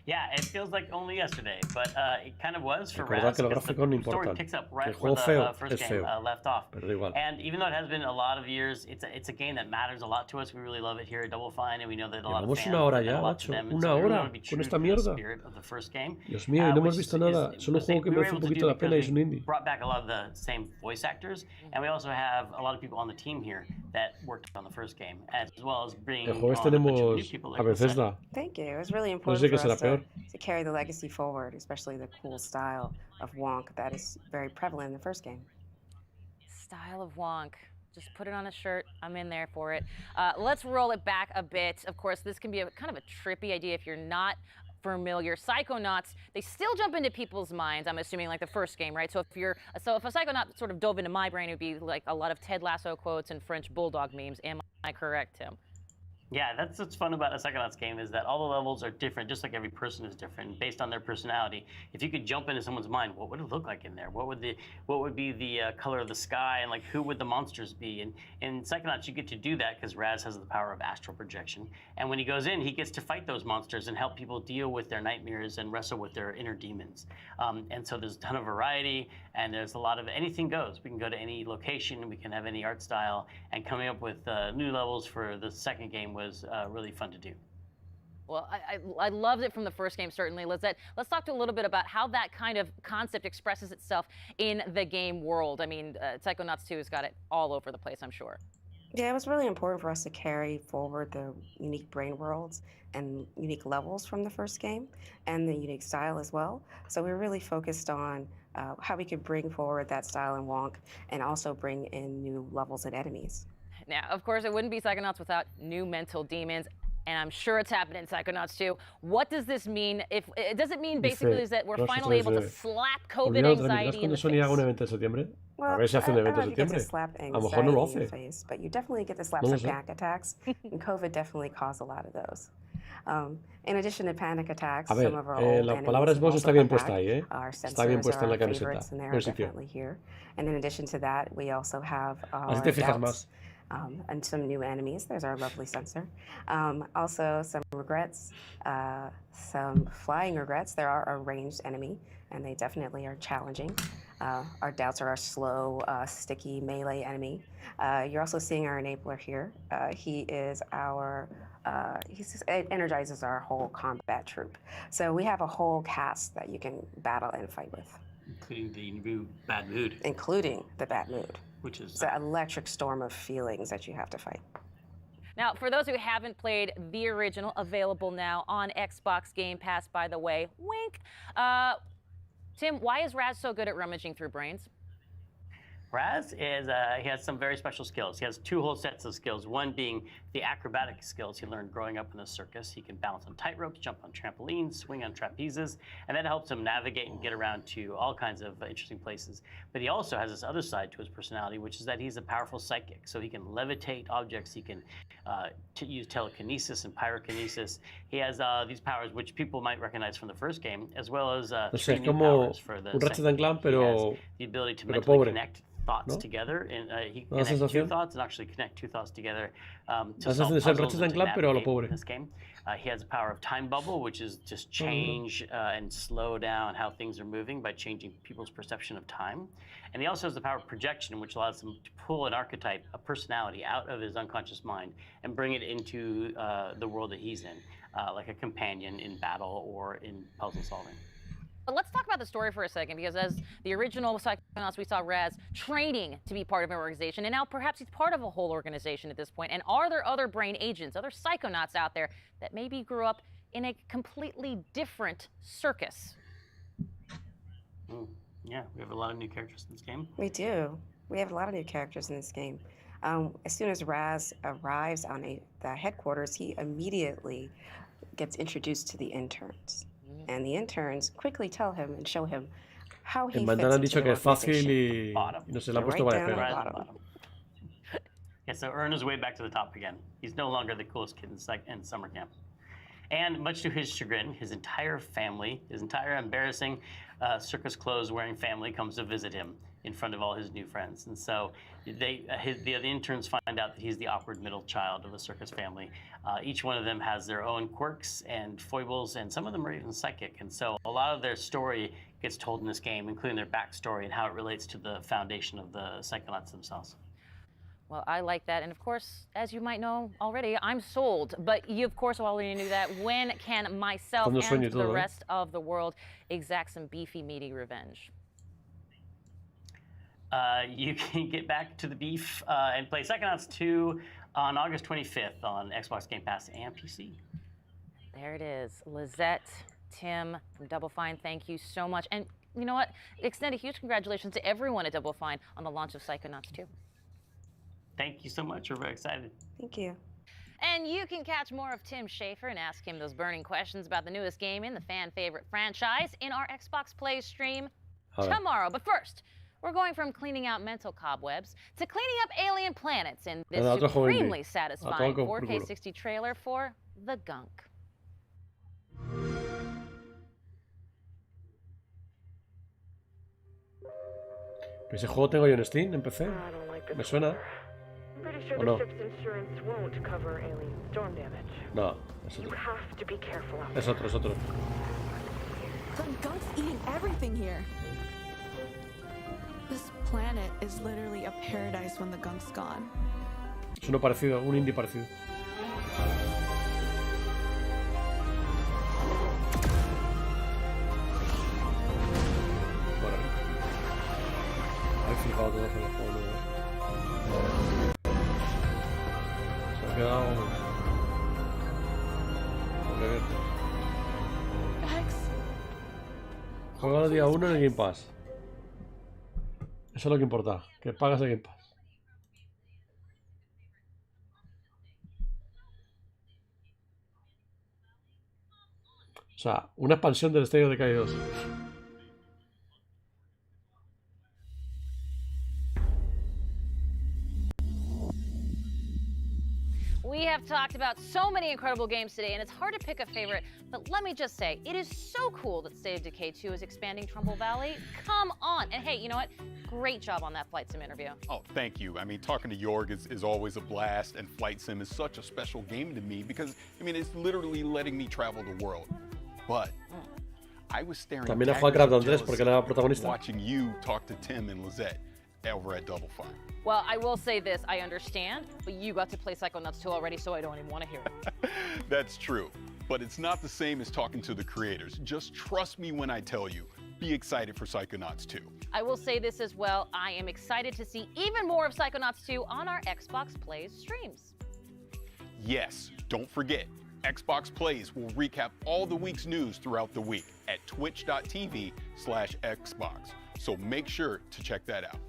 Yeah, it feels like only yesterday, but it kind of was for Recordad Raz, que los because gráficos no the story importan. picks up Que right el where juego the feo first es game feo. left off. Pero da igual. And even though it has been a lot of years, it's a game that matters a lot to us. We really love it here at Double Fine, and we know that a lot of Llevamos fans una hora meant a ya, lot to macho. them. And Una so we really hora want to be true con esta to the mierda. spirit of the first game. Dios mío, y no hemos which visto is nada. Solo un juego que we were merece un able to poquito do la pena y es un because we indie. brought back a lot of the same voice actors, and we also have a lot of people on the team here that worked on the first game, as well as bringing El jueves on a bunch of new tenemos people. a Bethesda. Thank you. It was really No important sé qué for será us peor. to carry the legacy forward, especially the cool style of Wonk that is very prevalent in the first game. Style of Wonk. Just put it on a shirt. I'm in there for it. Let's roll it back a bit. Of course, this can be kind of a trippy idea if you're not familiar. Psychonauts, they still jump into people's minds, I'm assuming, like the first game, right? So if a Psychonaut sort of dove into my brain, it would be like a lot of Ted Lasso quotes and French Bulldog memes. Am I correct, Tim? Yeah, that's what's fun about a Psychonauts game is that all the levels are different, just like every person is different, based on their personality. If you could jump into someone's mind, what would it look like in there? What would be the color of the sky, and like who would the monsters be? And in Psychonauts, you get to do that because Raz has the power of astral projection. And when he goes in, he gets to fight those monsters and help people deal with their nightmares and wrestle with their inner demons. And so there's a ton of variety, and there's a lot of anything goes. We can go to any location, we can have any art style, and coming up with new levels for the second game was really fun to do. Well, I loved it from the first game, certainly. Lizette, let's talk a little bit about how that kind of concept expresses itself in the game world. I mean, Psychonauts 2 has got it all over the place, I'm sure. Yeah, it was really important for us to carry forward the unique brain worlds and unique levels from the first game and the unique style as well. So we were really focused on how we could bring forward that style in Wonk and also bring in new levels and enemies. Now, of course, it wouldn't be Psychonauts without new mental demons, and I'm sure it's happening in Psychonauts 2. What does this mean? Does it mean basically is that we're finally able to slap COVID anxiety in the face? Sony haga un evento en septiembre? Well, A ver si hace un I don't evento know en if you get to septiembre. slap A lo mejor no lo anxiety in hace. the face, but you definitely get to slap No lo some sé. panic attacks, and COVID definitely caused a lot of those. In addition to panic attacks, A ver, some of our old la enemies palabra have boss also está bien come puesta back. ahí, ¿eh? Our Está bien sensors puesta are en la our camiseta. favorites, and they are Buen sitio. definitely here. And in addition to that, we also have Así our te fijas doubts, más. and some new enemies. There's our lovely sensor. Also, some regrets, some flying regrets. There are a ranged enemy, and they definitely are challenging. Our doubts are our slow, sticky melee enemy. You're also seeing our enabler here. He is our, it energizes our whole combat troop. So we have a whole cast that you can battle and fight with. Including the new bad mood. Including the bad mood. Which is it's an electric storm of feelings that you have to fight. Now, for those who haven't played the original, available now on Xbox Game Pass, by the way, wink. Tim, why is Raz so good at rummaging through brains? Raz is, he has some very special skills. He has two whole sets of skills, one being the acrobatic skills he learned growing up in the circus. He can balance on tightropes, jump on trampolines, swing on trapezes, and that helps him navigate and get around to all kinds of interesting places. But he also has this other side to his personality, which is that he's a powerful psychic. So he can levitate objects, he can use telekinesis and pyrokinesis. He has these powers which people might recognize from the first game, as well as three new powers for the second game. He has the ability to mentally connect thoughts together, and he can connect two thoughts and actually connect two thoughts together to solve puzzles and to navigate in this game. He has the power of time bubble, which is just change and slow down how things are moving by changing people's perception of time. And he also has the power of projection, which allows him to pull an archetype, a personality, out of his unconscious mind and bring it into the world that he's in, like a companion in battle or in puzzle solving. But let's talk about the story for a second, because as the original Psychonauts, we saw Raz training to be part of an organization, and now perhaps he's part of a whole organization at this point. And are there other brain agents, other Psychonauts out there that maybe grew up in a completely different circus? Yeah, we have a lot of new characters in this game. We do. We have a lot of new characters in this game. As soon as Raz arrives on the headquarters, he immediately gets introduced to the interns. And the interns quickly tell him and show him how he En fits Bandana han into dicho the que es fácil organization. y no se le han puesto varias pegas. Yeah, so earn his way back to the top again. He's no longer the coolest kid in summer camp. And much to his chagrin, his entire family, his entire embarrassing circus clothes wearing family comes to visit him in front of all his new friends. And so the interns find out that he's the awkward middle child of a circus family. Each one of them has their own quirks and foibles, and some of them are even psychic. And so a lot of their story gets told in this game, including their backstory and how it relates to the foundation of the Psychonauts themselves. Well, I like that. And of course, as you might know already, I'm sold. But you, of course, already knew that. When can myself and the rest of the world exact some beefy, meaty revenge? You can get back to the beef and play Psychonauts 2 on August 25th on Xbox Game Pass and PC. There it is. Lizette, Tim from Double Fine, thank you so much. And you know what? Extend a huge congratulations to everyone at Double Fine on the launch of Psychonauts 2. Thank you so much. We're very excited. Thank you. And you can catch more of Tim Schafer and ask him those burning questions about the newest game in the fan favorite franchise in our Xbox Play stream tomorrow. But first, we're going from cleaning out mental cobwebs to cleaning up alien planets in this supremely satisfying 4K 60 trailer for The Gunk. Ese juego tengo yo en Steam, en PC. Me suena. ¿O no? No, es otro. Es otro, es otro. The gunk's eating everything here. This planet is literally a paradise when the gunk's gone. Es uno parecido, un indie parecido. Bueno. He flipado todo con el juego nuevo. Se ha quedado... Juega el día 1 en el Game Pass. Eso es lo que importa, que pagas el Game Pass. O sea, una expansión del State of Decay 2. We have talked about so many incredible games today, and it's hard to pick a favorite, but let me just say, it is so cool that State of Decay 2 is expanding Trumbull Valley. Come on. And hey, you know what? Great job on that Flight Sim interview. Oh, thank you. I mean, talking to Jorg is always a blast, and Flight Sim is such a special game to me because, I mean, it's literally letting me travel the world. But I was staring También ha jugado Craft 3 porque era protagonista. watching you talk to Tim and Lizette over at Double Fine. Well, I will say this, I understand, but you got to play Psychonauts 2 already, so I don't even want to hear it. That's true, but it's not the same as talking to the creators. Just trust me when I tell you, be excited for Psychonauts 2. I will say this as well, I am excited to see even more of Psychonauts 2 on our Xbox Plays streams. Yes, don't forget, Xbox Plays will recap all the week's news throughout the week at twitch.tv/Xbox, so make sure to check that out.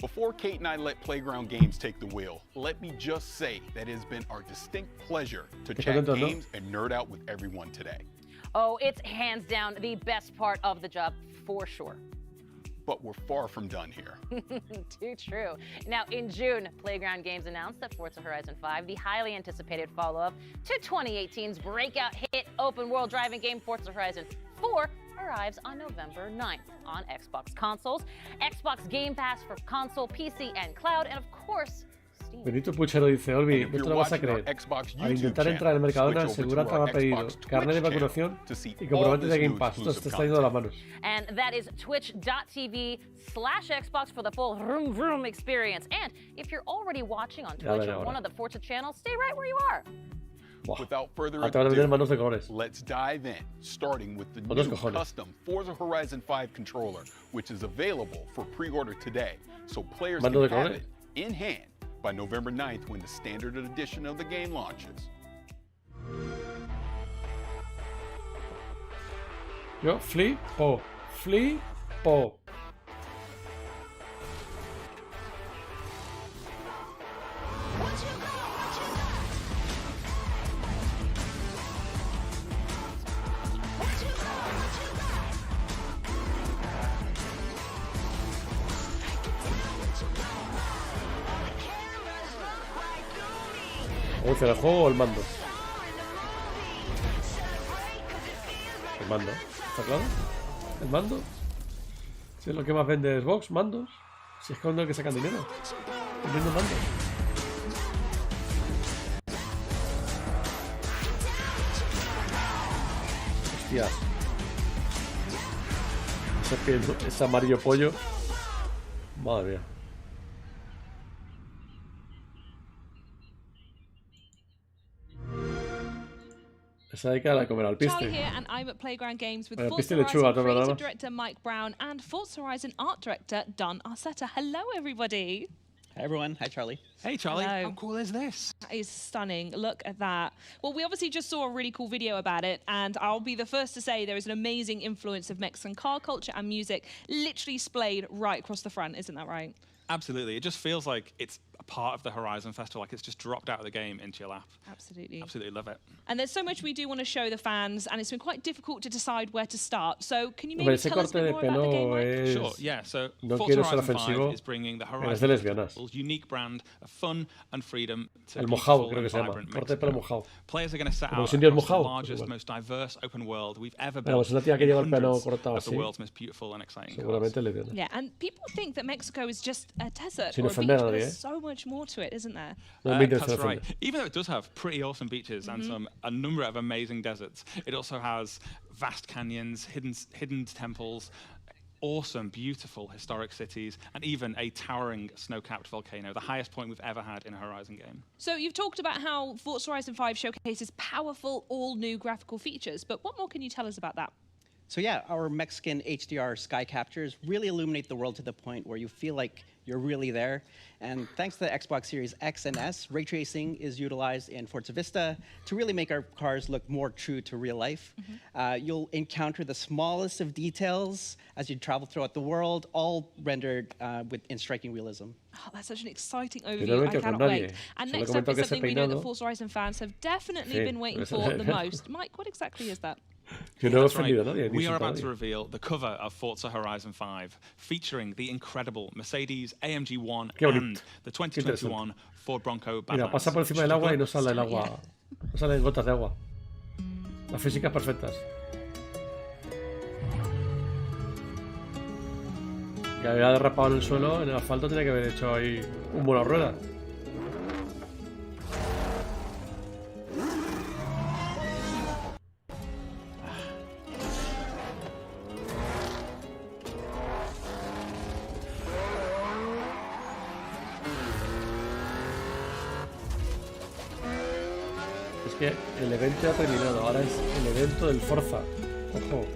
Before Kate and I let Playground Games take the wheel, let me just say that it has been our distinct pleasure to chat games and nerd out with everyone today. Oh, it's hands down the best part of the job, for sure. But we're far from done here. Too true. Now, in June, Playground Games announced that Forza Horizon 5, the highly anticipated follow-up to 2018's breakout hit open-world driving game Forza Horizon 4, arrives on November 9th on Xbox consoles, Xbox Game Pass for console, PC, and cloud, and of course, Steam. Benito Puchero dice, Olvi, no te lo vas a creer. Al intentar entrar en el Mercadona, Seguranza me ha pedido carnet de vacunación y comprobante de Game Pass. Esto se está yendo de las manos. And that is twitch.tv/Xbox for the full vroom vroom experience. And if you're already watching on Twitch or one of the Forza channels, stay right where you are. Without further ado, let's dive in, starting with the new custom Forza Horizon 5 controller, which is available for pre-order today, so players can have it in hand by November 9th when the standard edition of the game launches. Yo flipo. ¿El juego o el mando? El mando, ¿está claro? ¿El mando? Si es lo que más vende Xbox, mandos. Si es con el que sacan dinero. Vendiendo mandos. Hostias. Ese amarillo pollo. Madre mía. Esa hay que la comer al piste. Charlie here, and I'm at Playground Games with Forza Horizon creative director Mike Brown and Forza Horizon art director Don Arcetta. Hello, everybody. Hey everyone. Hi Charlie. Hey Charlie. Hello. How cool is this? That is stunning. Look at that. Well, we obviously just saw a really cool video about it, and I'll be the first to say there is an amazing influence of Mexican car culture and music literally splayed right across the front. Isn't that right? Absolutely. It just feels like it's a part of the Horizon Festival, like it's just dropped out of the game into your lap. Absolutely. Absolutely love it. And there's so much we do want to show the fans, and it's been quite difficult to decide where to start. So can you maybe tell us a bit more about the game, Mike? Sure, yeah. So no Forza Horizon 5 is bringing the Horizon Festival's unique brand of fun and freedom to El beautiful mojado, creo que and se llama. vibrant Corte de pelo mojado. Players are going to set Como out los indios across the mojados. largest, most diverse open world we've ever Bueno, built. pues una tía que lleva el pelo Hundreds cortado of the así. world's most beautiful and exciting cars. Seguramente le dio. Yeah, and people think that Mexico is just a desert Sin or a beach, ofender a but nadie, there's so much more to it, isn't there? That's right. Even though it does have pretty awesome beaches and a number of amazing deserts, it also has vast canyons, hidden temples, awesome, beautiful historic cities, and even a towering snow-capped volcano, the highest point we've ever had in a Horizon game. So you've talked about how Forza Horizon 5 showcases powerful, all-new graphical features, but what more can you tell us about that? So yeah, our Mexican HDR sky captures really illuminate the world to the point where you feel like you're really there. And thanks to the Xbox Series X and S, ray tracing is utilized in Forza Vista to really make our cars look more true to real life. You'll encounter the smallest of details as you travel throughout the world, all rendered in striking realism. Oh, that's such an exciting overview. I cannot wait. And next up is something we know that Forza Horizon fans have definitely been waiting for the most. Mike, what exactly is that? That's right. We are about to reveal the cover of Forza Horizon 5, featuring the incredible Mercedes AMG 1 and the 2021 Ford Bronco Mira, Badlands. pasa por encima del agua y no sale el agua. No salen gotas de agua. Las físicas perfectas. Que había derrapado en el suelo, en el asfalto, tenía que haber hecho ahí un buena rueda. Es que el evento ya ha terminado, ahora es el evento del Forza. Ojo.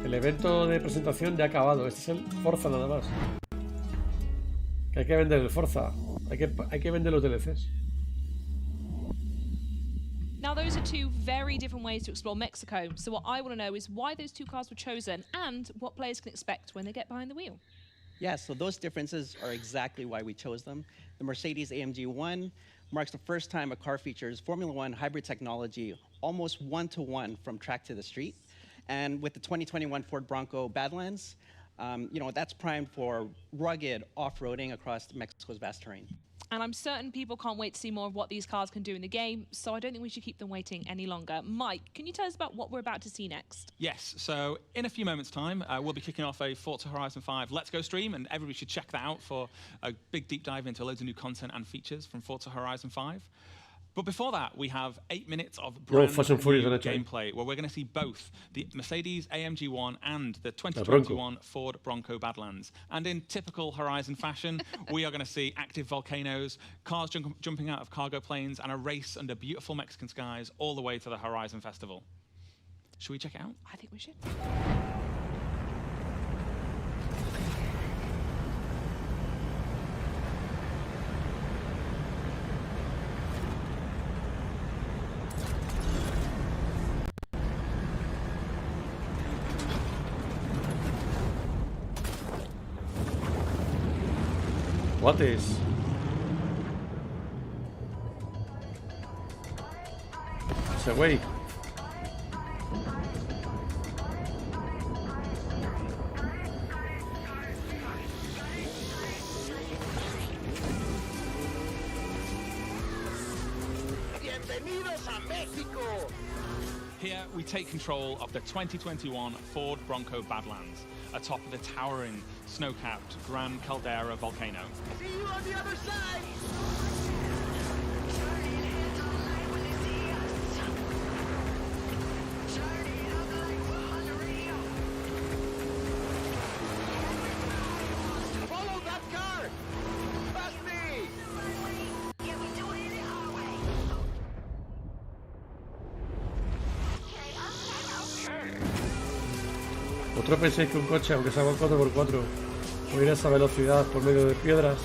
El evento de presentación ya ha acabado. Este es el Forza nada más. Que hay que vender el Forza. Hay que vender los DLCs. Now, those are two very different ways to explore Mexico. So what I want to know is why those two cars were chosen and what players can expect when they get behind the wheel. Yeah, so those differences are exactly why we chose them. The Mercedes-AMG 1 marks the first time a car features Formula One hybrid technology almost one-to-one from track to the street. And with the 2021 Ford Bronco Badlands, you know, that's primed for rugged off-roading across Mexico's vast terrain. And I'm certain people can't wait to see more of what these cars can do in the game, so I don't think we should keep them waiting any longer. Mike, can you tell us about what we're about to see next? Yes, so in a few moments' time, we'll be kicking off a Forza Horizon 5 Let's Go stream, and everybody should check that out for a big deep dive into loads of new content and features from Forza Horizon 5. But before that, we have 8 minutes of brand new gameplay where we're going to see both the Mercedes AMG 1 and the 2021 Ford Bronco Badlands. And in typical Horizon fashion, we are going to see active volcanoes, cars jumping out of cargo planes, and a race under beautiful Mexican skies all the way to the Horizon Festival. Should we check it out? I think we should. What is? Ese güey. Bienvenidos a México. Here we take control of the 2021 Ford Bronco Badlands, atop the towering, snow-capped Gran Caldera volcano. See you on the other side. Follow that car. Past me. ¿Vosotros pensáis que un coche, aunque sea con 4x4, puede ir a esa velocidad por medio de piedras?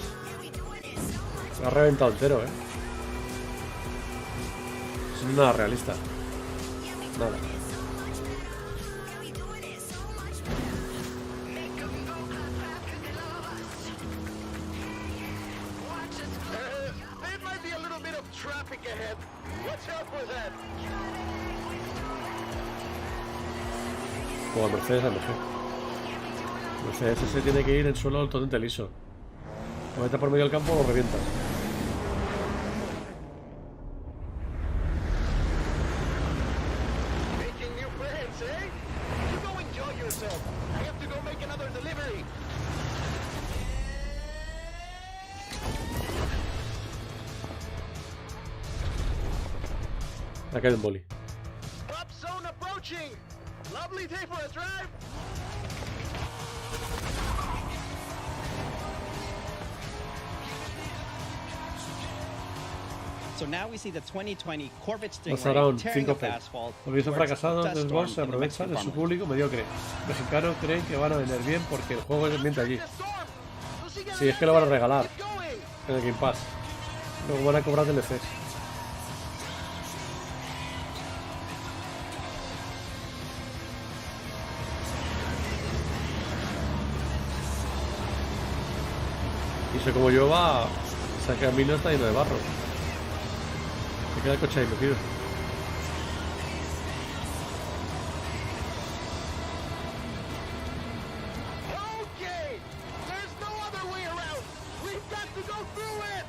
Se ha reventado entero, ¿eh? Eso no es nada realista. Nada. There might be a little bit of traffic ahead. Watch out for that. Como Mercedes AMG. Mercedes ese tiene que ir en suelo totalmente liso. Lo metes por medio del campo o lo revientas. Making new friends, eh? You go enjoy yourself. I have to go make another delivery. Ha caído un boli. Drop zone approaching. Lovely day for a drive. So now we see the 2020 Corvette Pasaron Stingray tearing 5 up asphalt. Los que son where it's fracasados dust de storm Xbox se in the aprovechan Mexican de su farmland. público mediocre. Los mexicanos creen que van a vender bien porque el juego es ambiente allí. Sí, es que lo van a regalar en el Game Pass. Luego van a cobrar DLCs. Y sé como llueva, o sea que a mí no está lleno de barro. Se queda el coche ahí metido. Okay, there's no other way around. We've got to go through it.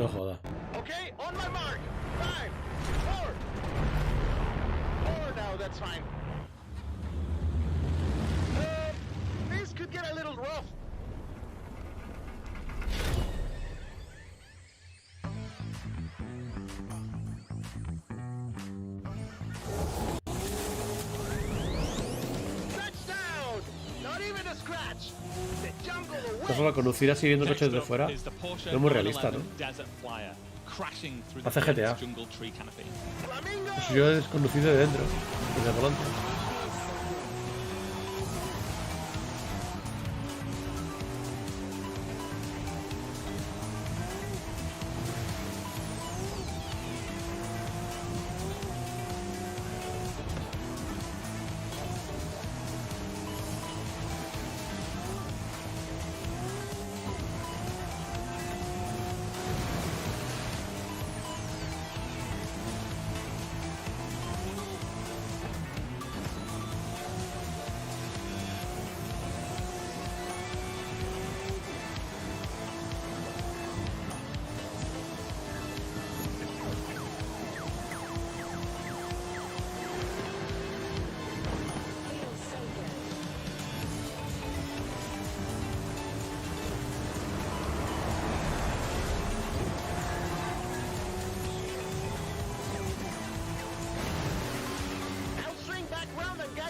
No joda. Okay, on my mark. 5, 4. 4 now, that's fine. This could get a little rough. Touchdown! Not even a scratch. The jungle away. No solo conducir así viendo coches de fuera. No es muy realista, ¿no? Hace GTA. Pues yo he conducido de dentro, desde el volante.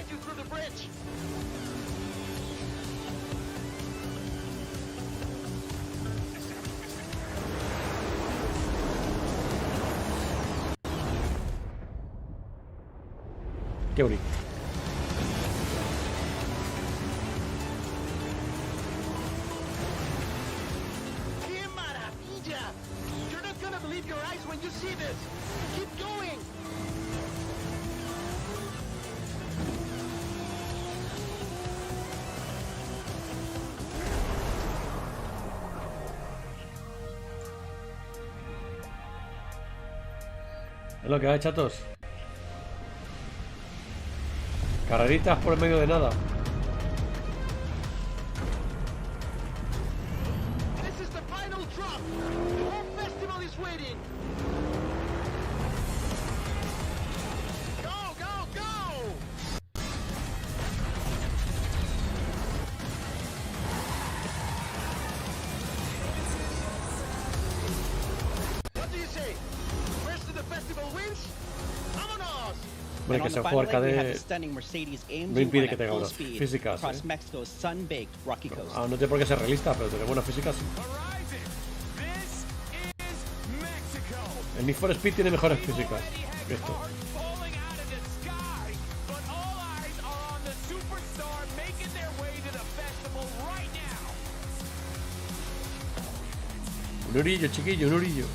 You through the bridge. Qué bonito. ¡Qué maravilla! You're not gonna believe your eyes when you see this. Keep going. Es lo que hay, chatos. Carreritas por el medio de nada. This is the final drop. The whole festival is waiting. Go, go, go! What do you say? Rest of the festival wins? Vámonos! Bueno, que sea un juego arcade no impide que tenga buenas físicas, ¿eh? No tiene por qué ser realista, pero tener buenas físicas. El Need for Speed tiene mejores físicas que esto. Un orillo, chiquillo, un orillo.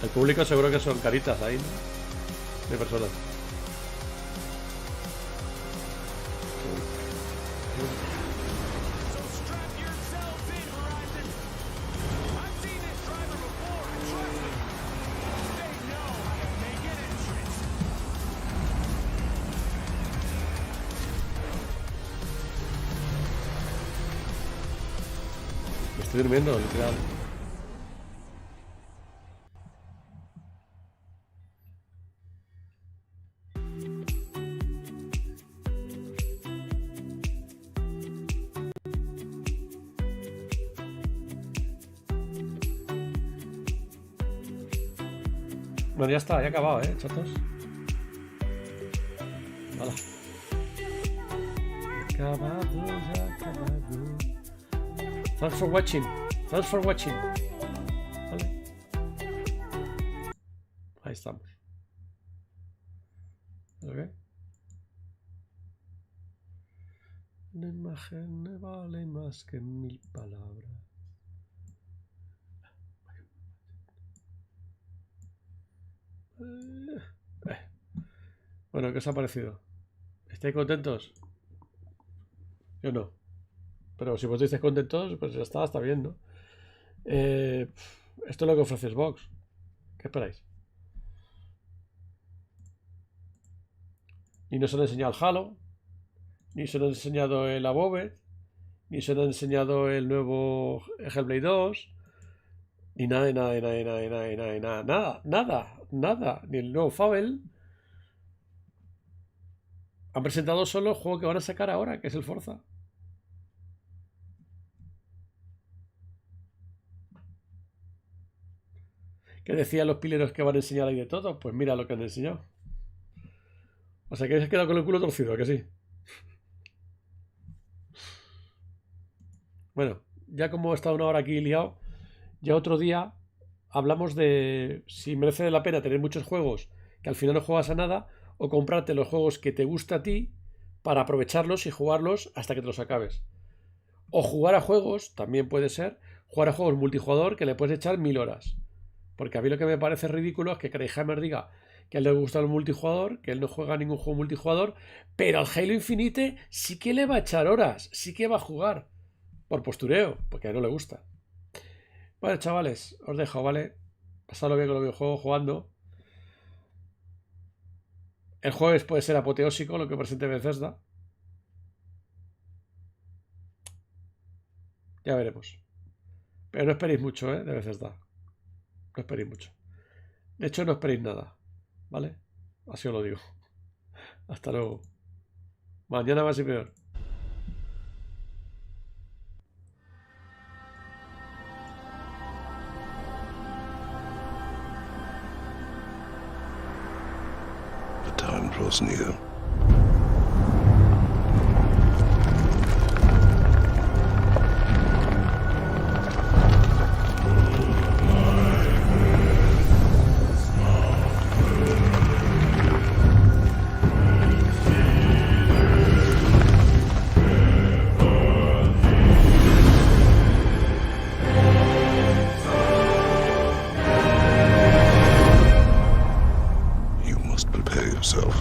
El público seguro que son caritas ahí, ¿no? De personas. Me estoy durmiendo, literal. Bueno, ya está, ya he acabado, chatos. Hala. Acabado, ya acabado. Thanks for watching. Thanks for watching. Vale. Ahí estamos. ¿Ok? Una imagen me vale más que 1000 palabras. Bueno, ¿qué os ha parecido? ¿Estáis contentos? Yo no. Pero si vosotros estáis contentos, pues ya está bien, ¿no? Esto es lo que ofrece Xbox. ¿Qué esperáis? Ni nos han enseñado el Halo, ni se nos han enseñado el Above, ni se nos han enseñado el nuevo Hellblade 2, ni nada, nada, ni el nuevo Fable. Han presentado solo el juego que van a sacar ahora, que es el Forza. ¿Qué decían los pileros que van a enseñar ahí de todo? Pues mira lo que han enseñado. O sea que se ha quedado con el culo torcido, que sí. Bueno, ya como he estado una hora aquí liado, ya otro día hablamos de si merece la pena tener muchos juegos que al final no juegas a nada, o comprarte los juegos que te gusta a ti para aprovecharlos y jugarlos hasta que te los acabes. O jugar a juegos, también puede ser, jugar a juegos multijugador que le puedes echar 1000 horas. Porque a mí lo que me parece ridículo es que Craighammer diga que a él le gusta el multijugador, que él no juega ningún juego multijugador, pero al Halo Infinite sí que le va a echar horas, sí que va a jugar. Por postureo, porque a él no le gusta. Bueno, chavales, os dejo, ¿vale? Pasadlo bien con los videojuegos jugando. El jueves puede ser apoteósico lo que presente Bethesda. Ya veremos. Pero no esperéis mucho, de Bethesda. No esperéis mucho. De hecho, no esperéis nada. ¿Vale? Así os lo digo. Hasta luego. Mañana más y peor. The time draws near. You must prepare yourself.